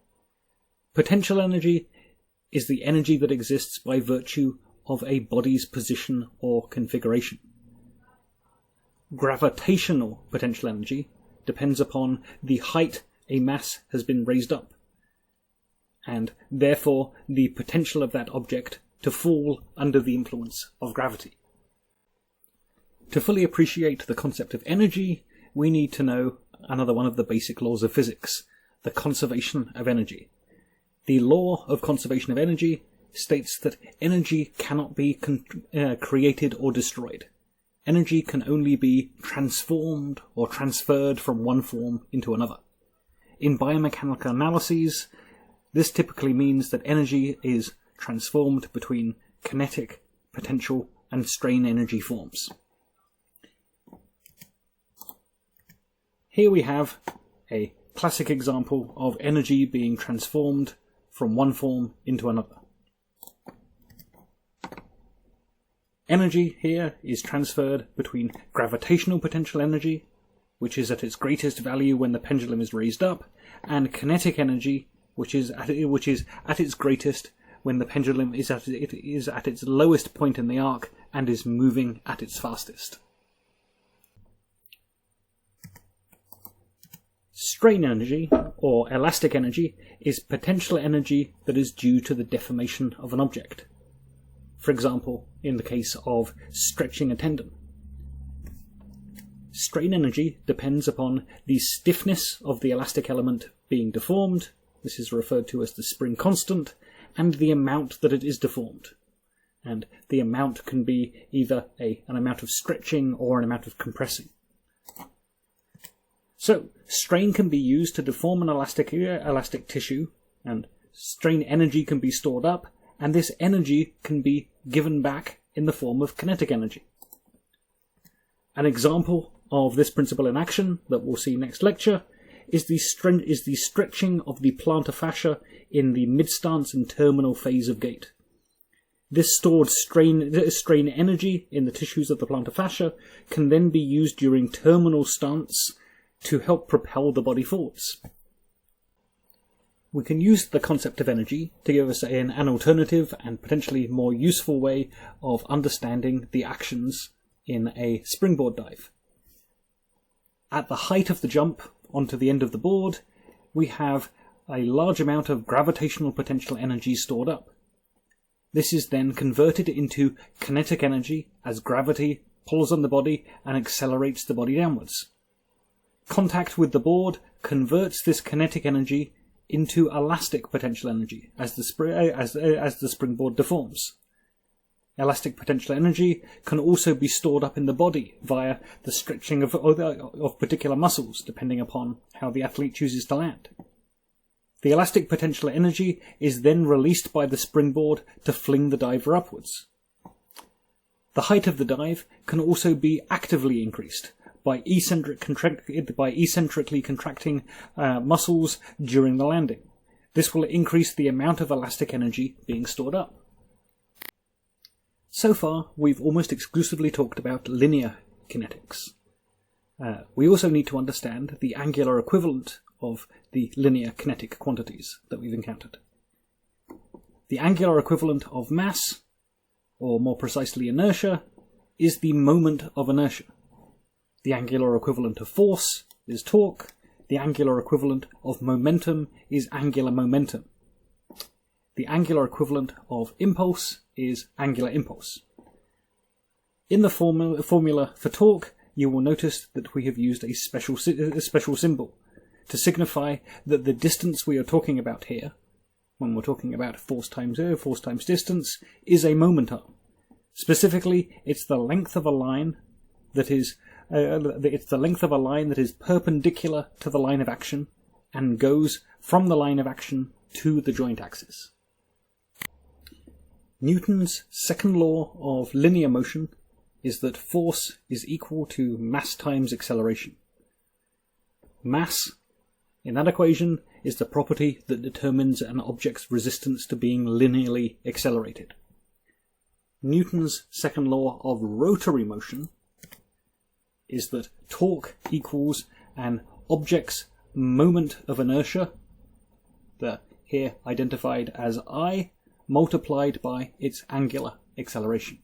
Potential energy is the energy that exists by virtue of a body's position or configuration. Gravitational potential energy depends upon the height a mass has been raised up, and therefore the potential of that object to fall under the influence of gravity. To fully appreciate the concept of energy, we need to know another one of the basic laws of physics, the conservation of energy. The law of conservation of energy states that energy cannot be created or destroyed. energy can only be transformed or transferred from one form into another. In biomechanical analyses, this typically means that energy is transformed between kinetic, potential, and strain energy forms. Here we have a classic example of energy being transformed from one form into another. Energy here is transferred between gravitational potential energy, which is at its greatest value when the pendulum is raised up, and kinetic energy, which is at its greatest when the pendulum is at its lowest point in the arc and is moving at its fastest. Strain energy, or elastic energy, is potential energy that is due to the deformation of an object. For example, in the case of stretching a tendon. Strain energy depends upon the stiffness of the elastic element being deformed, this is referred to as the spring constant, and the amount that it is deformed. And the amount can be either an amount of stretching or an amount of compressing. So, strain can be used to deform an elastic tissue, and strain energy can be stored up, and this energy can be given back in the form of kinetic energy. An example of this principle in action that we'll see next lecture is the stretching of the plantar fascia in the mid-stance and terminal phase of gait. This stored strain energy in the tissues of the plantar fascia can then be used during terminal stance to help propel the body forwards. We can use the concept of energy to give us an alternative and potentially more useful way of understanding the actions in a springboard dive. At the height of the jump onto the end of the board, we have a large amount of gravitational potential energy stored up. This is then converted into kinetic energy as gravity pulls on the body and accelerates the body downwards. Contact with the board converts this kinetic energy into elastic potential energy as the springboard deforms. Elastic potential energy can also be stored up in the body via the stretching of particular muscles, depending upon how the athlete chooses to land. The elastic potential energy is then released by the springboard to fling the diver upwards. The height of the dive can also be actively increased by eccentrically contracting muscles during the landing. This will increase the amount of elastic energy being stored up. So far, we've almost exclusively talked about linear kinetics. We also need to understand the angular equivalent of the linear kinetic quantities that we've encountered. The angular equivalent of mass, or more precisely inertia, is the moment of inertia. The angular equivalent of force is torque. The angular equivalent of momentum is angular momentum. The angular equivalent of impulse is angular impulse. In the formula for torque, you will notice that we have used a special symbol to signify that the distance we are talking about here, when we're talking about force times distance, is a moment arm. Specifically, it's the length of a line that is perpendicular to the line of action and goes from the line of action to the joint axis. Newton's second law of linear motion is that force is equal to mass times acceleration. Mass, in that equation, is the property that determines an object's resistance to being linearly accelerated. Newton's second law of rotary motion is that torque equals an object's moment of inertia, here identified as I, multiplied by its angular acceleration.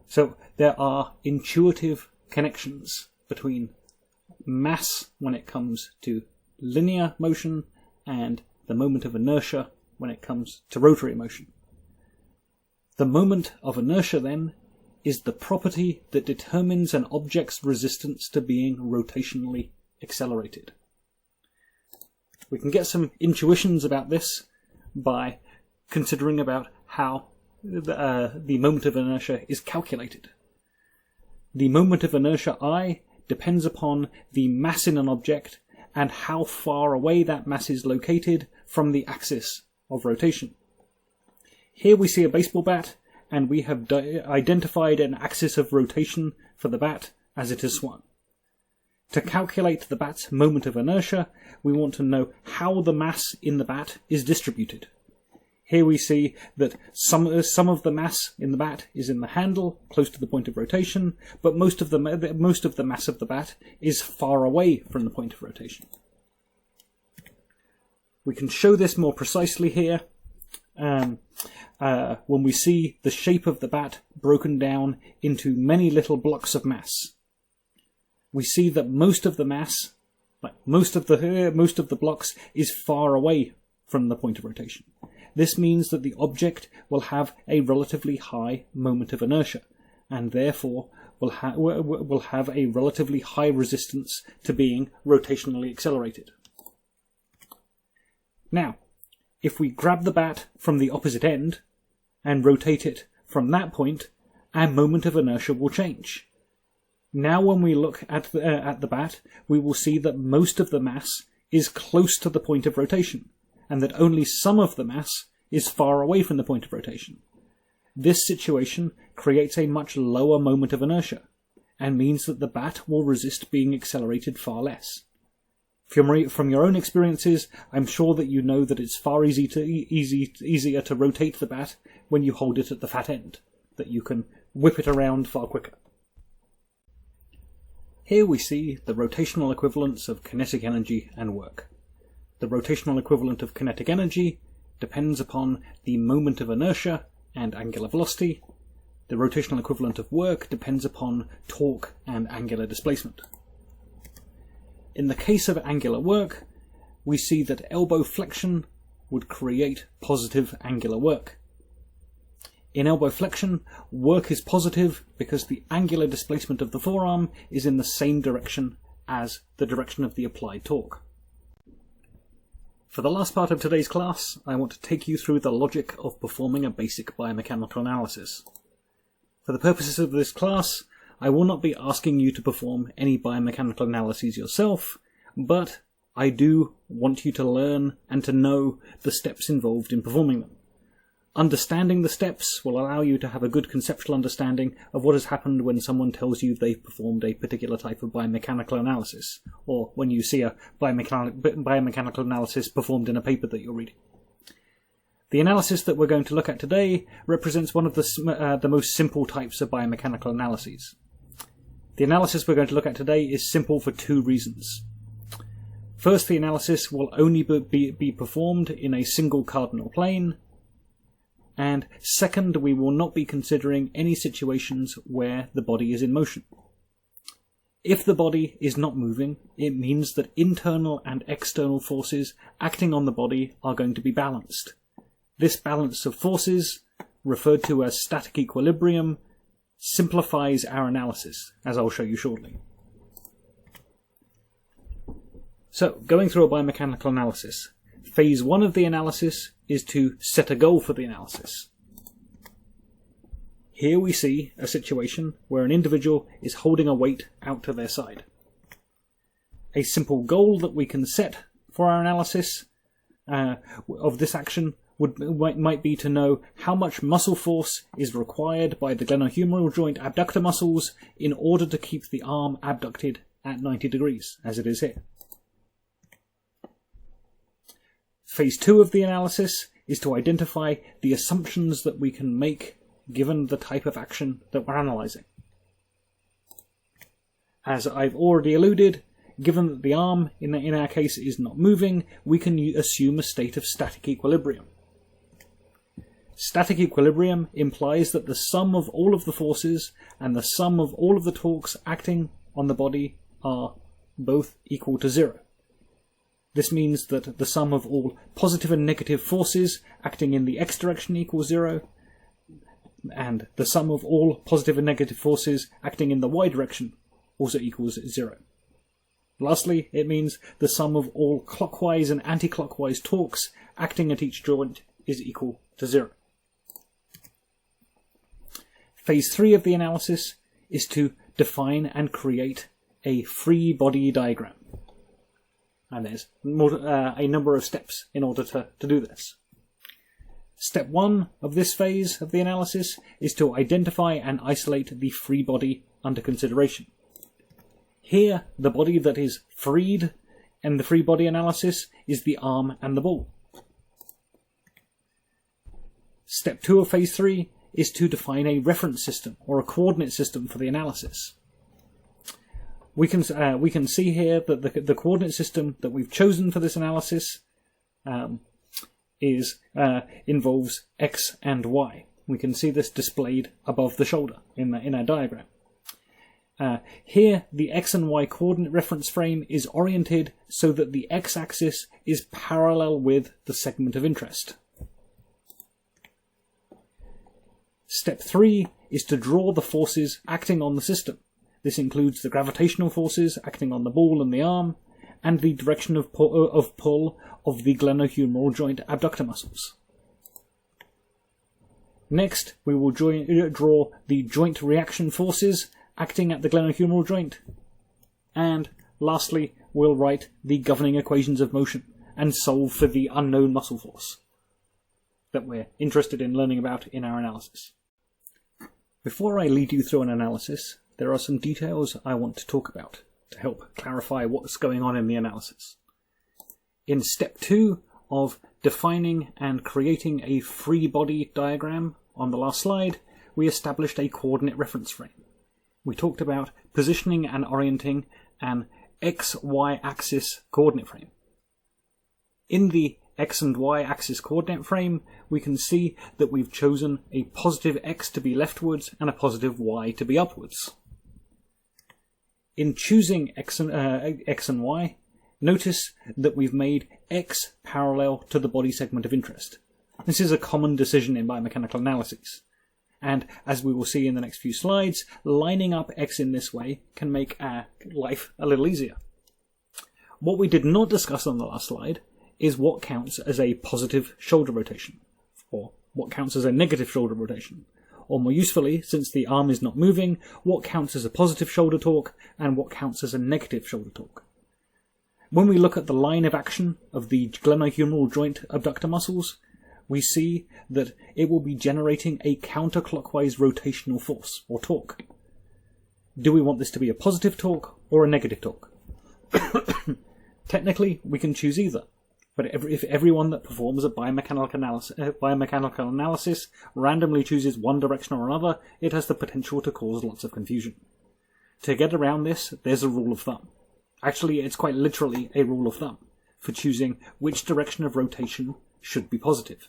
So there are intuitive connections between mass when it comes to linear motion and the moment of inertia when it comes to rotary motion. The moment of inertia, then, is the property that determines an object's resistance to being rotationally accelerated. We can get some intuitions about this by considering about how the moment of inertia is calculated. The moment of inertia I depends upon the mass in an object and how far away that mass is located from the axis of rotation. Here we see a baseball bat, and we have identified an axis of rotation for the bat as it is swung. To calculate the bat's moment of inertia, we want to know how the mass in the bat is distributed. Here we see that some of the mass in the bat is in the handle, close to the point of rotation, but most of the mass of the bat is far away from the point of rotation. We can show this more precisely here when we see the shape of the bat broken down into many little blocks of mass. We see that most of the mass, most of the blocks, is far away from the point of rotation. This means that the object will have a relatively high moment of inertia, and therefore will have a relatively high resistance to being rotationally accelerated. Now, if we grab the bat from the opposite end and rotate it from that point, our moment of inertia will change. Now when we look at the bat, we will see that most of the mass is close to the point of rotation, and that only some of the mass is far away from the point of rotation. This situation creates a much lower moment of inertia, and means that the bat will resist being accelerated far less. From your own experiences, I'm sure that you know that it's far easier to rotate the bat when you hold it at the fat end, that you can whip it around far quicker. Here we see the rotational equivalence of kinetic energy and work. The rotational equivalent of kinetic energy depends upon the moment of inertia and angular velocity. The rotational equivalent of work depends upon torque and angular displacement. In the case of angular work, we see that elbow flexion would create positive angular work. In elbow flexion, work is positive because the angular displacement of the forearm is in the same direction as the direction of the applied torque. For the last part of today's class, I want to take you through the logic of performing a basic biomechanical analysis. For the purposes of this class, I will not be asking you to perform any biomechanical analyses yourself, but I do want you to learn and to know the steps involved in performing them. Understanding the steps will allow you to have a good conceptual understanding of what has happened when someone tells you they've performed a particular type of biomechanical analysis, or when you see a biomechanical analysis performed in a paper that you're reading. The analysis that we're going to look at today represents one of the most simple types of biomechanical analyses. The analysis we're going to look at today is simple for two reasons. First, the analysis will only be performed in a single cardinal plane, and second, we will not be considering any situations where the body is in motion. If the body is not moving, it means that internal and external forces acting on the body are going to be balanced. This balance of forces, referred to as static equilibrium, simplifies our analysis, as I'll show you shortly. So, going through a biomechanical analysis. Phase 1 of the analysis is to set a goal for the analysis. Here we see a situation where an individual is holding a weight out to their side. A simple goal that we can set for our analysis of this action might be to know how much muscle force is required by the glenohumeral joint abductor muscles in order to keep the arm abducted at 90 degrees, as it is here. Phase 2 of the analysis is to identify the assumptions that we can make given the type of action that we're analysing. As I've already alluded, given that the arm in our case is not moving, we can assume a state of static equilibrium. Static equilibrium implies that the sum of all of the forces and the sum of all of the torques acting on the body are both equal to 0. This means that the sum of all positive and negative forces acting in the x direction equals 0, and the sum of all positive and negative forces acting in the y direction also equals 0. Lastly, it means the sum of all clockwise and anti-clockwise torques acting at each joint is equal to 0. Phase 3 of the analysis is to define and create a free body diagram. And there's a number of steps in order to do this. Step 1 of this phase of the analysis is to identify and isolate the free body under consideration. Here, the body that is freed in the free body analysis is the arm and the ball. Step 2 of phase 3 is to define a reference system or a coordinate system for the analysis. We can see here that the coordinate system that we've chosen for this analysis involves x and y. We can see this displayed above the shoulder in our diagram. Here, the x and y coordinate reference frame is oriented so that the x-axis is parallel with the segment of interest. Step 3 is to draw the forces acting on the system. This includes the gravitational forces acting on the ball and the arm, and the direction of pull of the glenohumeral joint abductor muscles. Next, we will draw the joint reaction forces acting at the glenohumeral joint, and lastly, we'll write the governing equations of motion and solve for the unknown muscle force that we're interested in learning about in our analysis. Before I lead you through an analysis, there are some details I want to talk about to help clarify what's going on in the analysis. In step 2 of defining and creating a free body diagram on the last slide, we established a coordinate reference frame. We talked about positioning and orienting an x-y axis coordinate frame. In the x and y axis coordinate frame, we can see that we've chosen a positive x to be leftwards and a positive y to be upwards. In choosing x and y, notice that we've made x parallel to the body segment of interest. This is a common decision in biomechanical analyses, and as we will see in the next few slides, lining up x in this way can make our life a little easier. What we did not discuss on the last slide is what counts as a positive shoulder rotation, or what counts as a negative shoulder rotation, or more usefully, since the arm is not moving, what counts as a positive shoulder torque and what counts as a negative shoulder torque. When we look at the line of action of the glenohumeral joint abductor muscles, we see that it will be generating a counterclockwise rotational force, or torque. Do we want this to be a positive torque or a negative torque? Technically, we can choose either. But if everyone that performs a biomechanical analysis randomly chooses one direction or another, it has the potential to cause lots of confusion. To get around this, there's a rule of thumb. Actually, it's quite literally a rule of thumb for choosing which direction of rotation should be positive.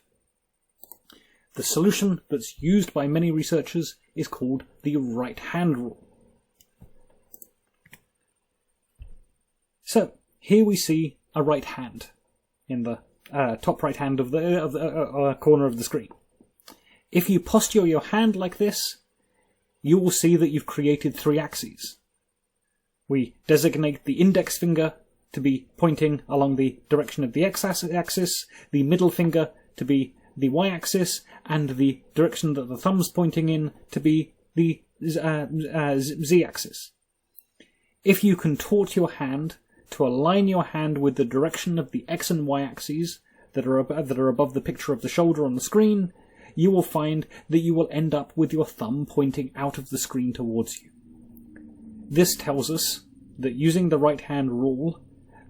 The solution that's used by many researchers is called the right-hand rule. So, here we see a right hand in the top right hand of the corner of the screen. If you posture your hand like this, you will see that you've created three axes. We designate the index finger to be pointing along the direction of the x-axis, the middle finger to be the y-axis, and the direction that the thumb's pointing in to be the z-axis. If you contort your hand to align your hand with the direction of the x and y axes that are above the picture of the shoulder on the screen, you will find that you will end up with your thumb pointing out of the screen towards you. This tells us that using the right-hand rule,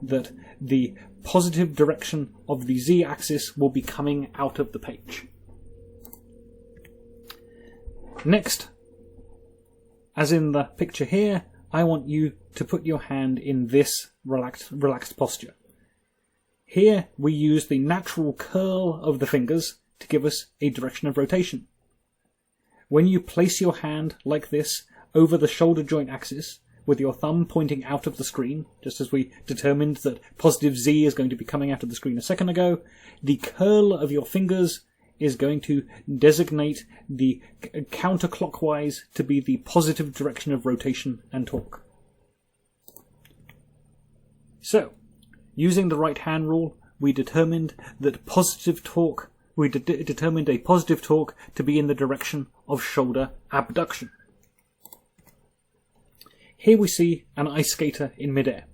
that the positive direction of the z-axis will be coming out of the page. Next, as in the picture here, I want you to put your hand in this relaxed posture. Here we use the natural curl of the fingers to give us a direction of rotation. When you place your hand like this over the shoulder joint axis, with your thumb pointing out of the screen, just as we determined that positive Z is going to be coming out of the screen a second ago, the curl of your fingers is going to designate the counterclockwise to be the positive direction of rotation and torque. So, using the right-hand rule, we determined that determined a positive torque to be in the direction of shoulder abduction. Here we see an ice skater in midair.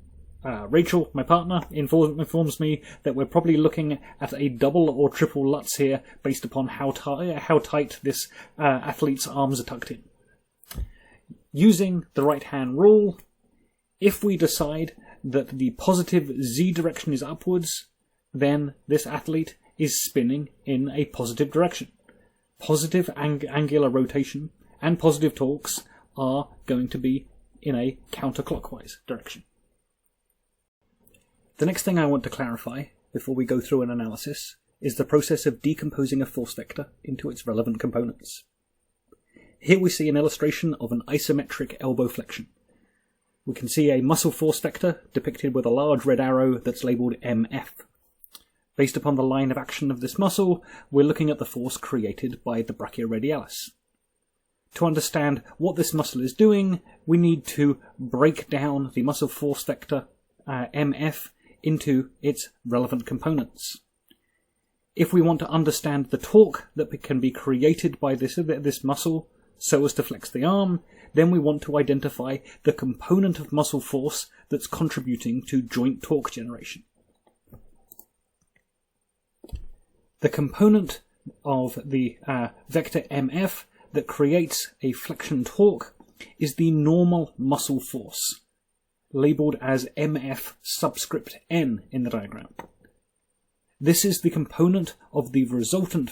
Rachel, my partner, informs me that we're probably looking at a double or triple Lutz here based upon how tight this athlete's arms are tucked in. Using the right-hand rule, if we decide that the positive z direction is upwards, then this athlete is spinning in a positive direction. Positive angular rotation and positive torques are going to be in a counterclockwise direction. The next thing I want to clarify before we go through an analysis is the process of decomposing a force vector into its relevant components. Here we see an illustration of an isometric elbow flexion. We can see a muscle force vector depicted with a large red arrow that's labelled MF. Based upon the line of action of this muscle, we're looking at the force created by the brachioradialis. To understand what this muscle is doing, we need to break down the muscle force vector MF into its relevant components. If we want to understand the torque that can be created by this muscle so as to flex the arm, then we want to identify the component of muscle force that's contributing to joint torque generation. The component of the vector MF that creates a flexion torque is the normal muscle force, labelled as MF subscript N in the diagram. This is the component of the resultant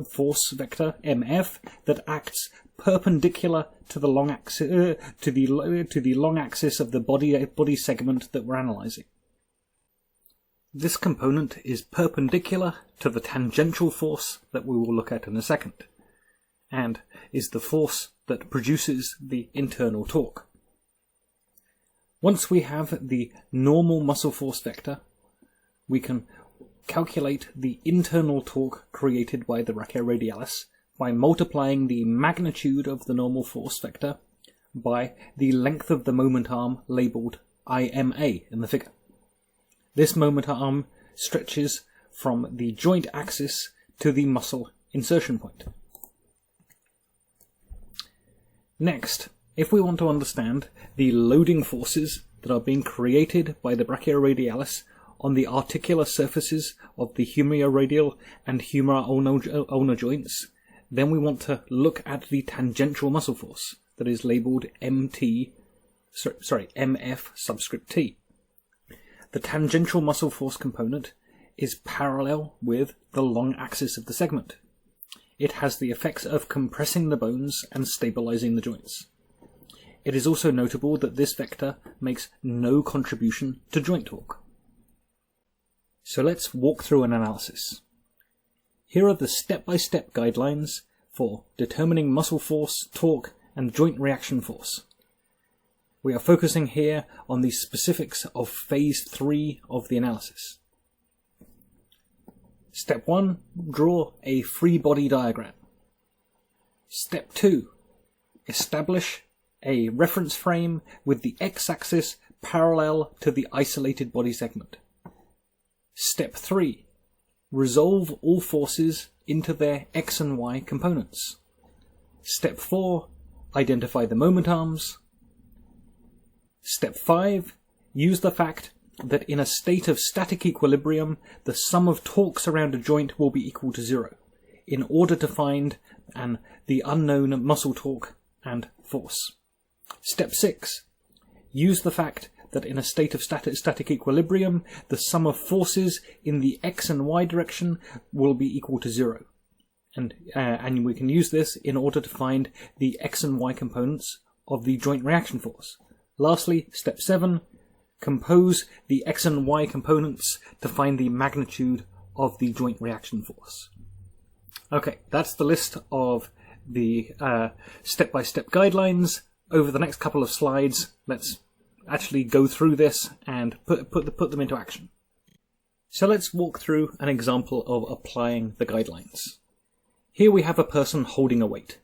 force vector MF that acts perpendicular to the long axis to the long axis of the body segment that we're analysing. This component is perpendicular to the tangential force that we will look at in a second, and is the force that produces the internal torque. Once we have the normal muscle force vector, we can calculate the internal torque created by the brachioradialis by multiplying the magnitude of the normal force vector by the length of the moment arm labelled IMA in the figure. This moment arm stretches from the joint axis to the muscle insertion point. Next, if we want to understand the loading forces that are being created by the brachioradialis on the articular surfaces of the humeroradial and humeral-ulnar joints, then we want to look at the tangential muscle force that is labelled MF subscript T. The tangential muscle force component is parallel with the long axis of the segment. It has the effects of compressing the bones and stabilizing the joints. It is also notable that this vector makes no contribution to joint torque. So let's walk through an analysis. Here are the step-by-step guidelines for determining muscle force, torque, and joint reaction force. We are focusing here on the specifics of phase 3 of the analysis. Step 1, draw a free body diagram. Step 2, establish a reference frame with the x-axis parallel to the isolated body segment. Step 3, resolve all forces into their x and y components. Step 4, identify the moment arms. Step 5, use the fact that in a state of static equilibrium, the sum of torques around a joint will be equal to 0, in order to find the unknown muscle torque and force. Step 6, use the fact that in a state of static equilibrium, the sum of forces in the x and y direction will be equal to 0. And we can use this in order to find the x and y components of the joint reaction force. Lastly, step 7, compose the x and y components to find the magnitude of the joint reaction force. Okay, that's the list of the step-by-step guidelines. Over the next couple of slides, let's actually go through this and put them into action. So let's walk through an example of applying the guidelines. Here we have a person holding a weight.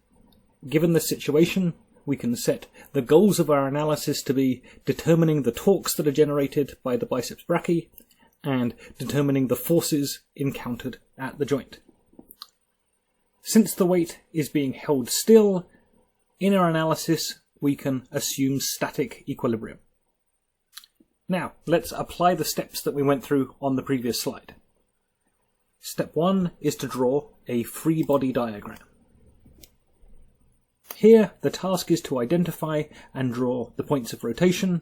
Given the situation, we can set the goals of our analysis to be determining the torques that are generated by the biceps brachii and determining the forces encountered at the joint. Since the weight is being held still, in our analysis we can assume static equilibrium. Now, let's apply the steps that we went through on the previous slide. Step 1 is to draw a free body diagram. Here, the task is to identify and draw the points of rotation,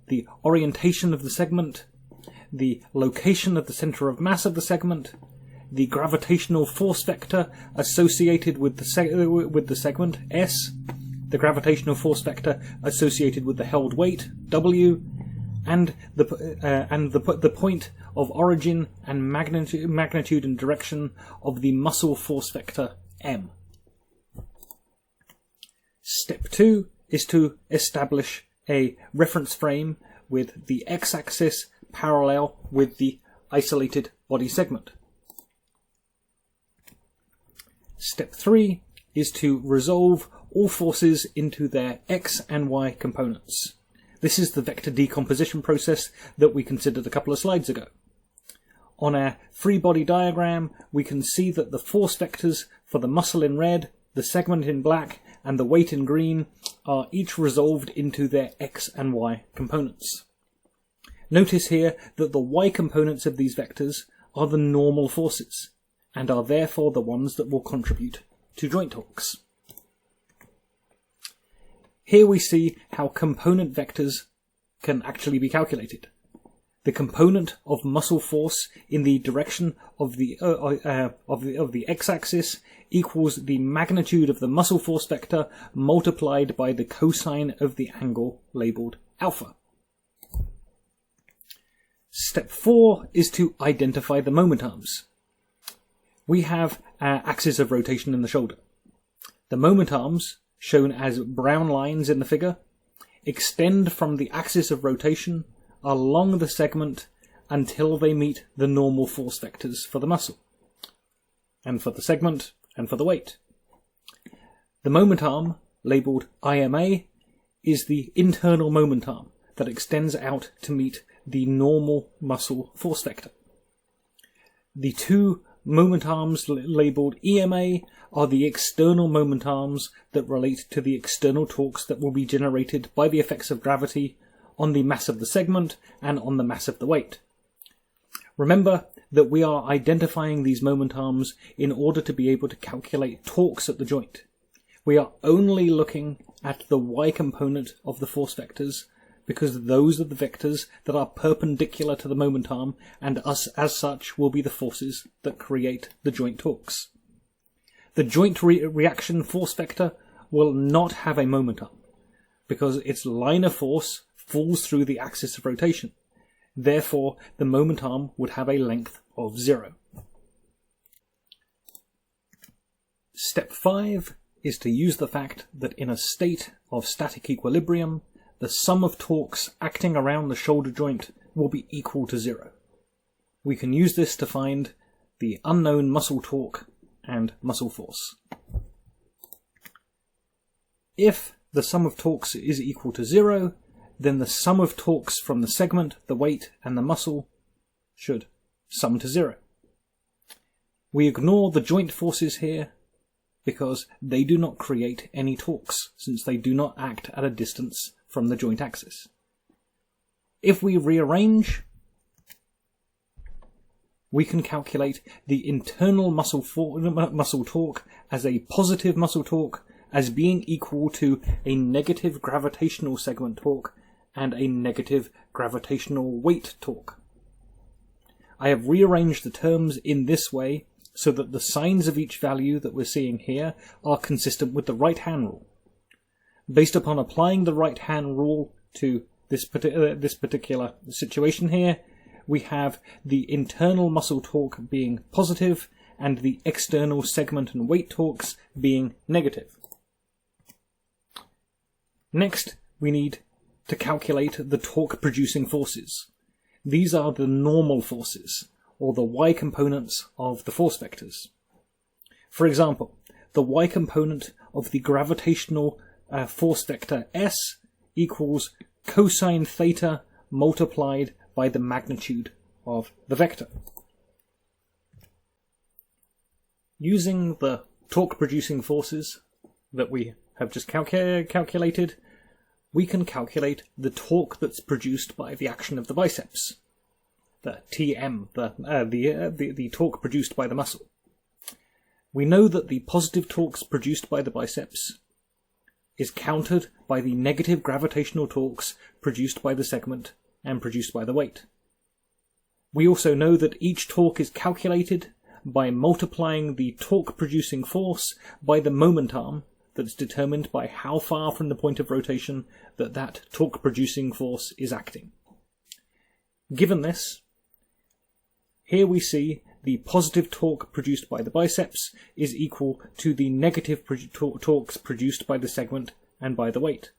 the orientation of the segment, the location of the center of mass of the segment, the gravitational force vector associated with the segment, S, the gravitational force vector associated with the held weight, W, and the point of origin and magnitude and direction of the muscle force vector, M. Step 2 is to establish a reference frame with the x-axis parallel with the isolated body segment. Step 3 is to resolve all forces into their x and y components. This is the vector decomposition process that we considered a couple of slides ago. On our free body diagram, we can see that the force vectors for the muscle in red, the segment in black, and the weight in green are each resolved into their x and y components. Notice here that the y components of these vectors are the normal forces, and are therefore the ones that will contribute to joint torques. Here we see how component vectors can actually be calculated. The component of muscle force in the direction of the x-axis equals the magnitude of the muscle force vector multiplied by the cosine of the angle labelled alpha. Step 4 is to identify the moment arms. We have our axis of rotation in the shoulder. The moment arms, shown as brown lines in the figure, extend from the axis of rotation along the segment until they meet the normal force vectors for the muscle, and for the segment, and for the weight. The moment arm, labelled IMA, is the internal moment arm that extends out to meet the normal muscle force vector. The two moment arms labelled EMA are the external moment arms that relate to the external torques that will be generated by the effects of gravity on the mass of the segment and on the mass of the weight. Remember that we are identifying these moment arms in order to be able to calculate torques at the joint. We are only looking at the y component of the force vectors because those are the vectors that are perpendicular to the moment arm, and as such will be the forces that create the joint torques. The joint reaction force vector will not have a moment arm because its line of force falls through the axis of rotation. Therefore, the moment arm would have a length of 0. Step 5 is to use the fact that in a state of static equilibrium, the sum of torques acting around the shoulder joint will be equal to 0. We can use this to find the unknown muscle torque and muscle force. If the sum of torques is equal to 0, then the sum of torques from the segment, the weight, and the muscle should sum to 0. We ignore the joint forces here because they do not create any torques, since they do not act at a distance from the joint axis. If we rearrange, we can calculate the internal muscle torque as a positive muscle torque as being equal to a negative gravitational segment torque and a negative gravitational weight torque. I have rearranged the terms in this way so that the signs of each value that we're seeing here are consistent with the right-hand rule. Based upon applying the right-hand rule to this particular situation here, we have the internal muscle torque being positive and the external segment and weight torques being negative. Next, we need to calculate the torque-producing forces. These are the normal forces, or the y components of the force vectors. For example, the y component of the gravitational force vector S equals cosine theta multiplied by the magnitude of the vector. Using the torque-producing forces that we have just calculated, we can calculate the torque that's produced by the action of the biceps, the TM, the torque produced by the muscle. We know that the positive torques produced by the biceps is countered by the negative gravitational torques produced by the segment and produced by the weight. We also know that each torque is calculated by multiplying the torque-producing force by the moment arm that's determined by how far from the point of rotation that torque-producing force is acting. Given this, here we see the positive torque produced by the biceps is equal to the negative torques produced by the segment and by the weight.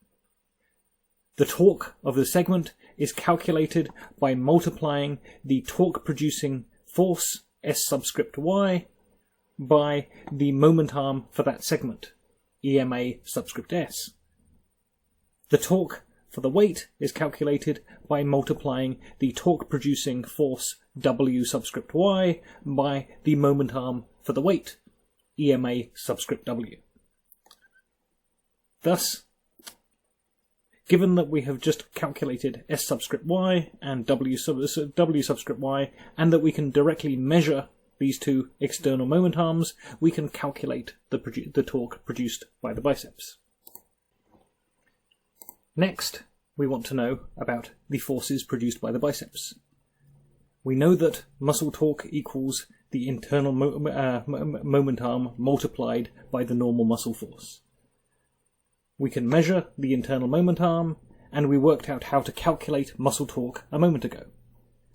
The torque of the segment is calculated by multiplying the torque-producing force, S subscript y, by the moment arm for that segment, EMA subscript S. The torque for the weight is calculated by multiplying the torque-producing force, W subscript y, by the moment arm for the weight, EMA subscript W. Thus, given that we have just calculated S subscript y and W subscript y, and that we can directly measure these two external moment arms, we can calculate the torque produced by the biceps. Next, we want to know about the forces produced by the biceps. We know that muscle torque equals the internal moment arm multiplied by the normal muscle force. We can measure the internal moment arm, and we worked out how to calculate muscle torque a moment ago.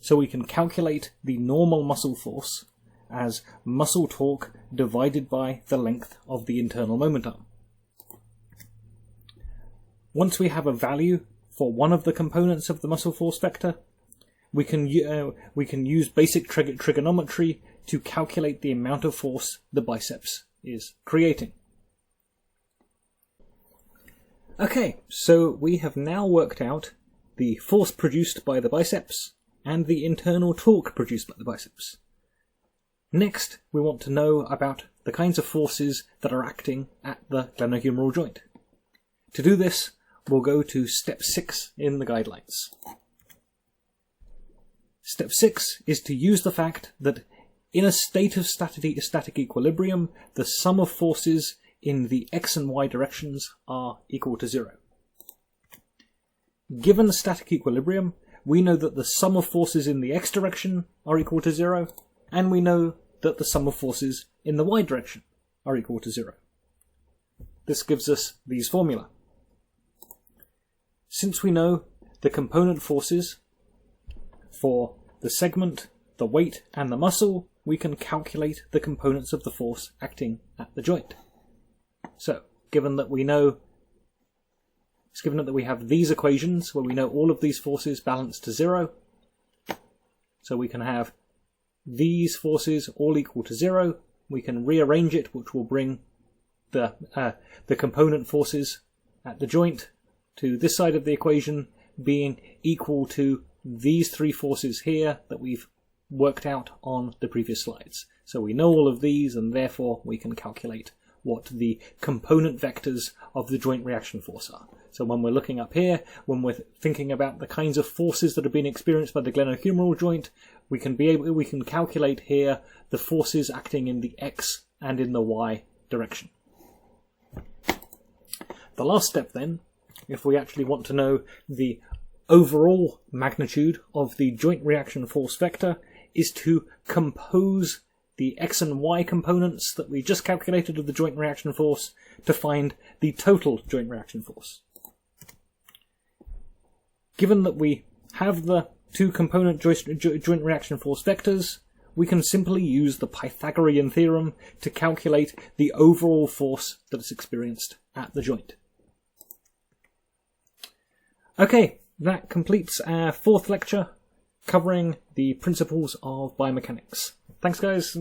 So we can calculate the normal muscle force as muscle torque divided by the length of the internal moment arm. Once we have a value for one of the components of the muscle force vector, we can use basic trigonometry to calculate the amount of force the biceps is creating. Okay, so we have now worked out the force produced by the biceps and the internal torque produced by the biceps. Next, we want to know about the kinds of forces that are acting at the glenohumeral joint. To do this, we'll go to step 6 in the guidelines. Step 6 is to use the fact that in a state of static equilibrium, the sum of forces in the x and y directions are equal to 0. Given static equilibrium, we know that the sum of forces in the x direction are equal to 0, and we know that the sum of forces in the y direction are equal to 0. This gives us these formula. Since we know the component forces for the segment, the weight, and the muscle, we can calculate the components of the force acting at the joint. So, given that we have these equations where we know all of these forces balance to 0, so we can have these forces all equal to 0, we can rearrange it, which will bring the component forces at the joint to this side of the equation being equal to these three forces here that we've worked out on the previous slides. So we know all of these, and therefore we can calculate what the component vectors of the joint reaction force are. So when we're looking up here, when we're thinking about the kinds of forces that have been experienced by the glenohumeral joint, we can calculate here the forces acting in the x and in the y direction. The last step then, if we actually want to know the overall magnitude of the joint reaction force vector, is to compose the x and y components that we just calculated of the joint reaction force to find the total joint reaction force. Given that we have the two component joint reaction force vectors, we can simply use the Pythagorean theorem to calculate the overall force that is experienced at the joint. Okay, that completes our 4th lecture covering the principles of biomechanics. Thanks, guys.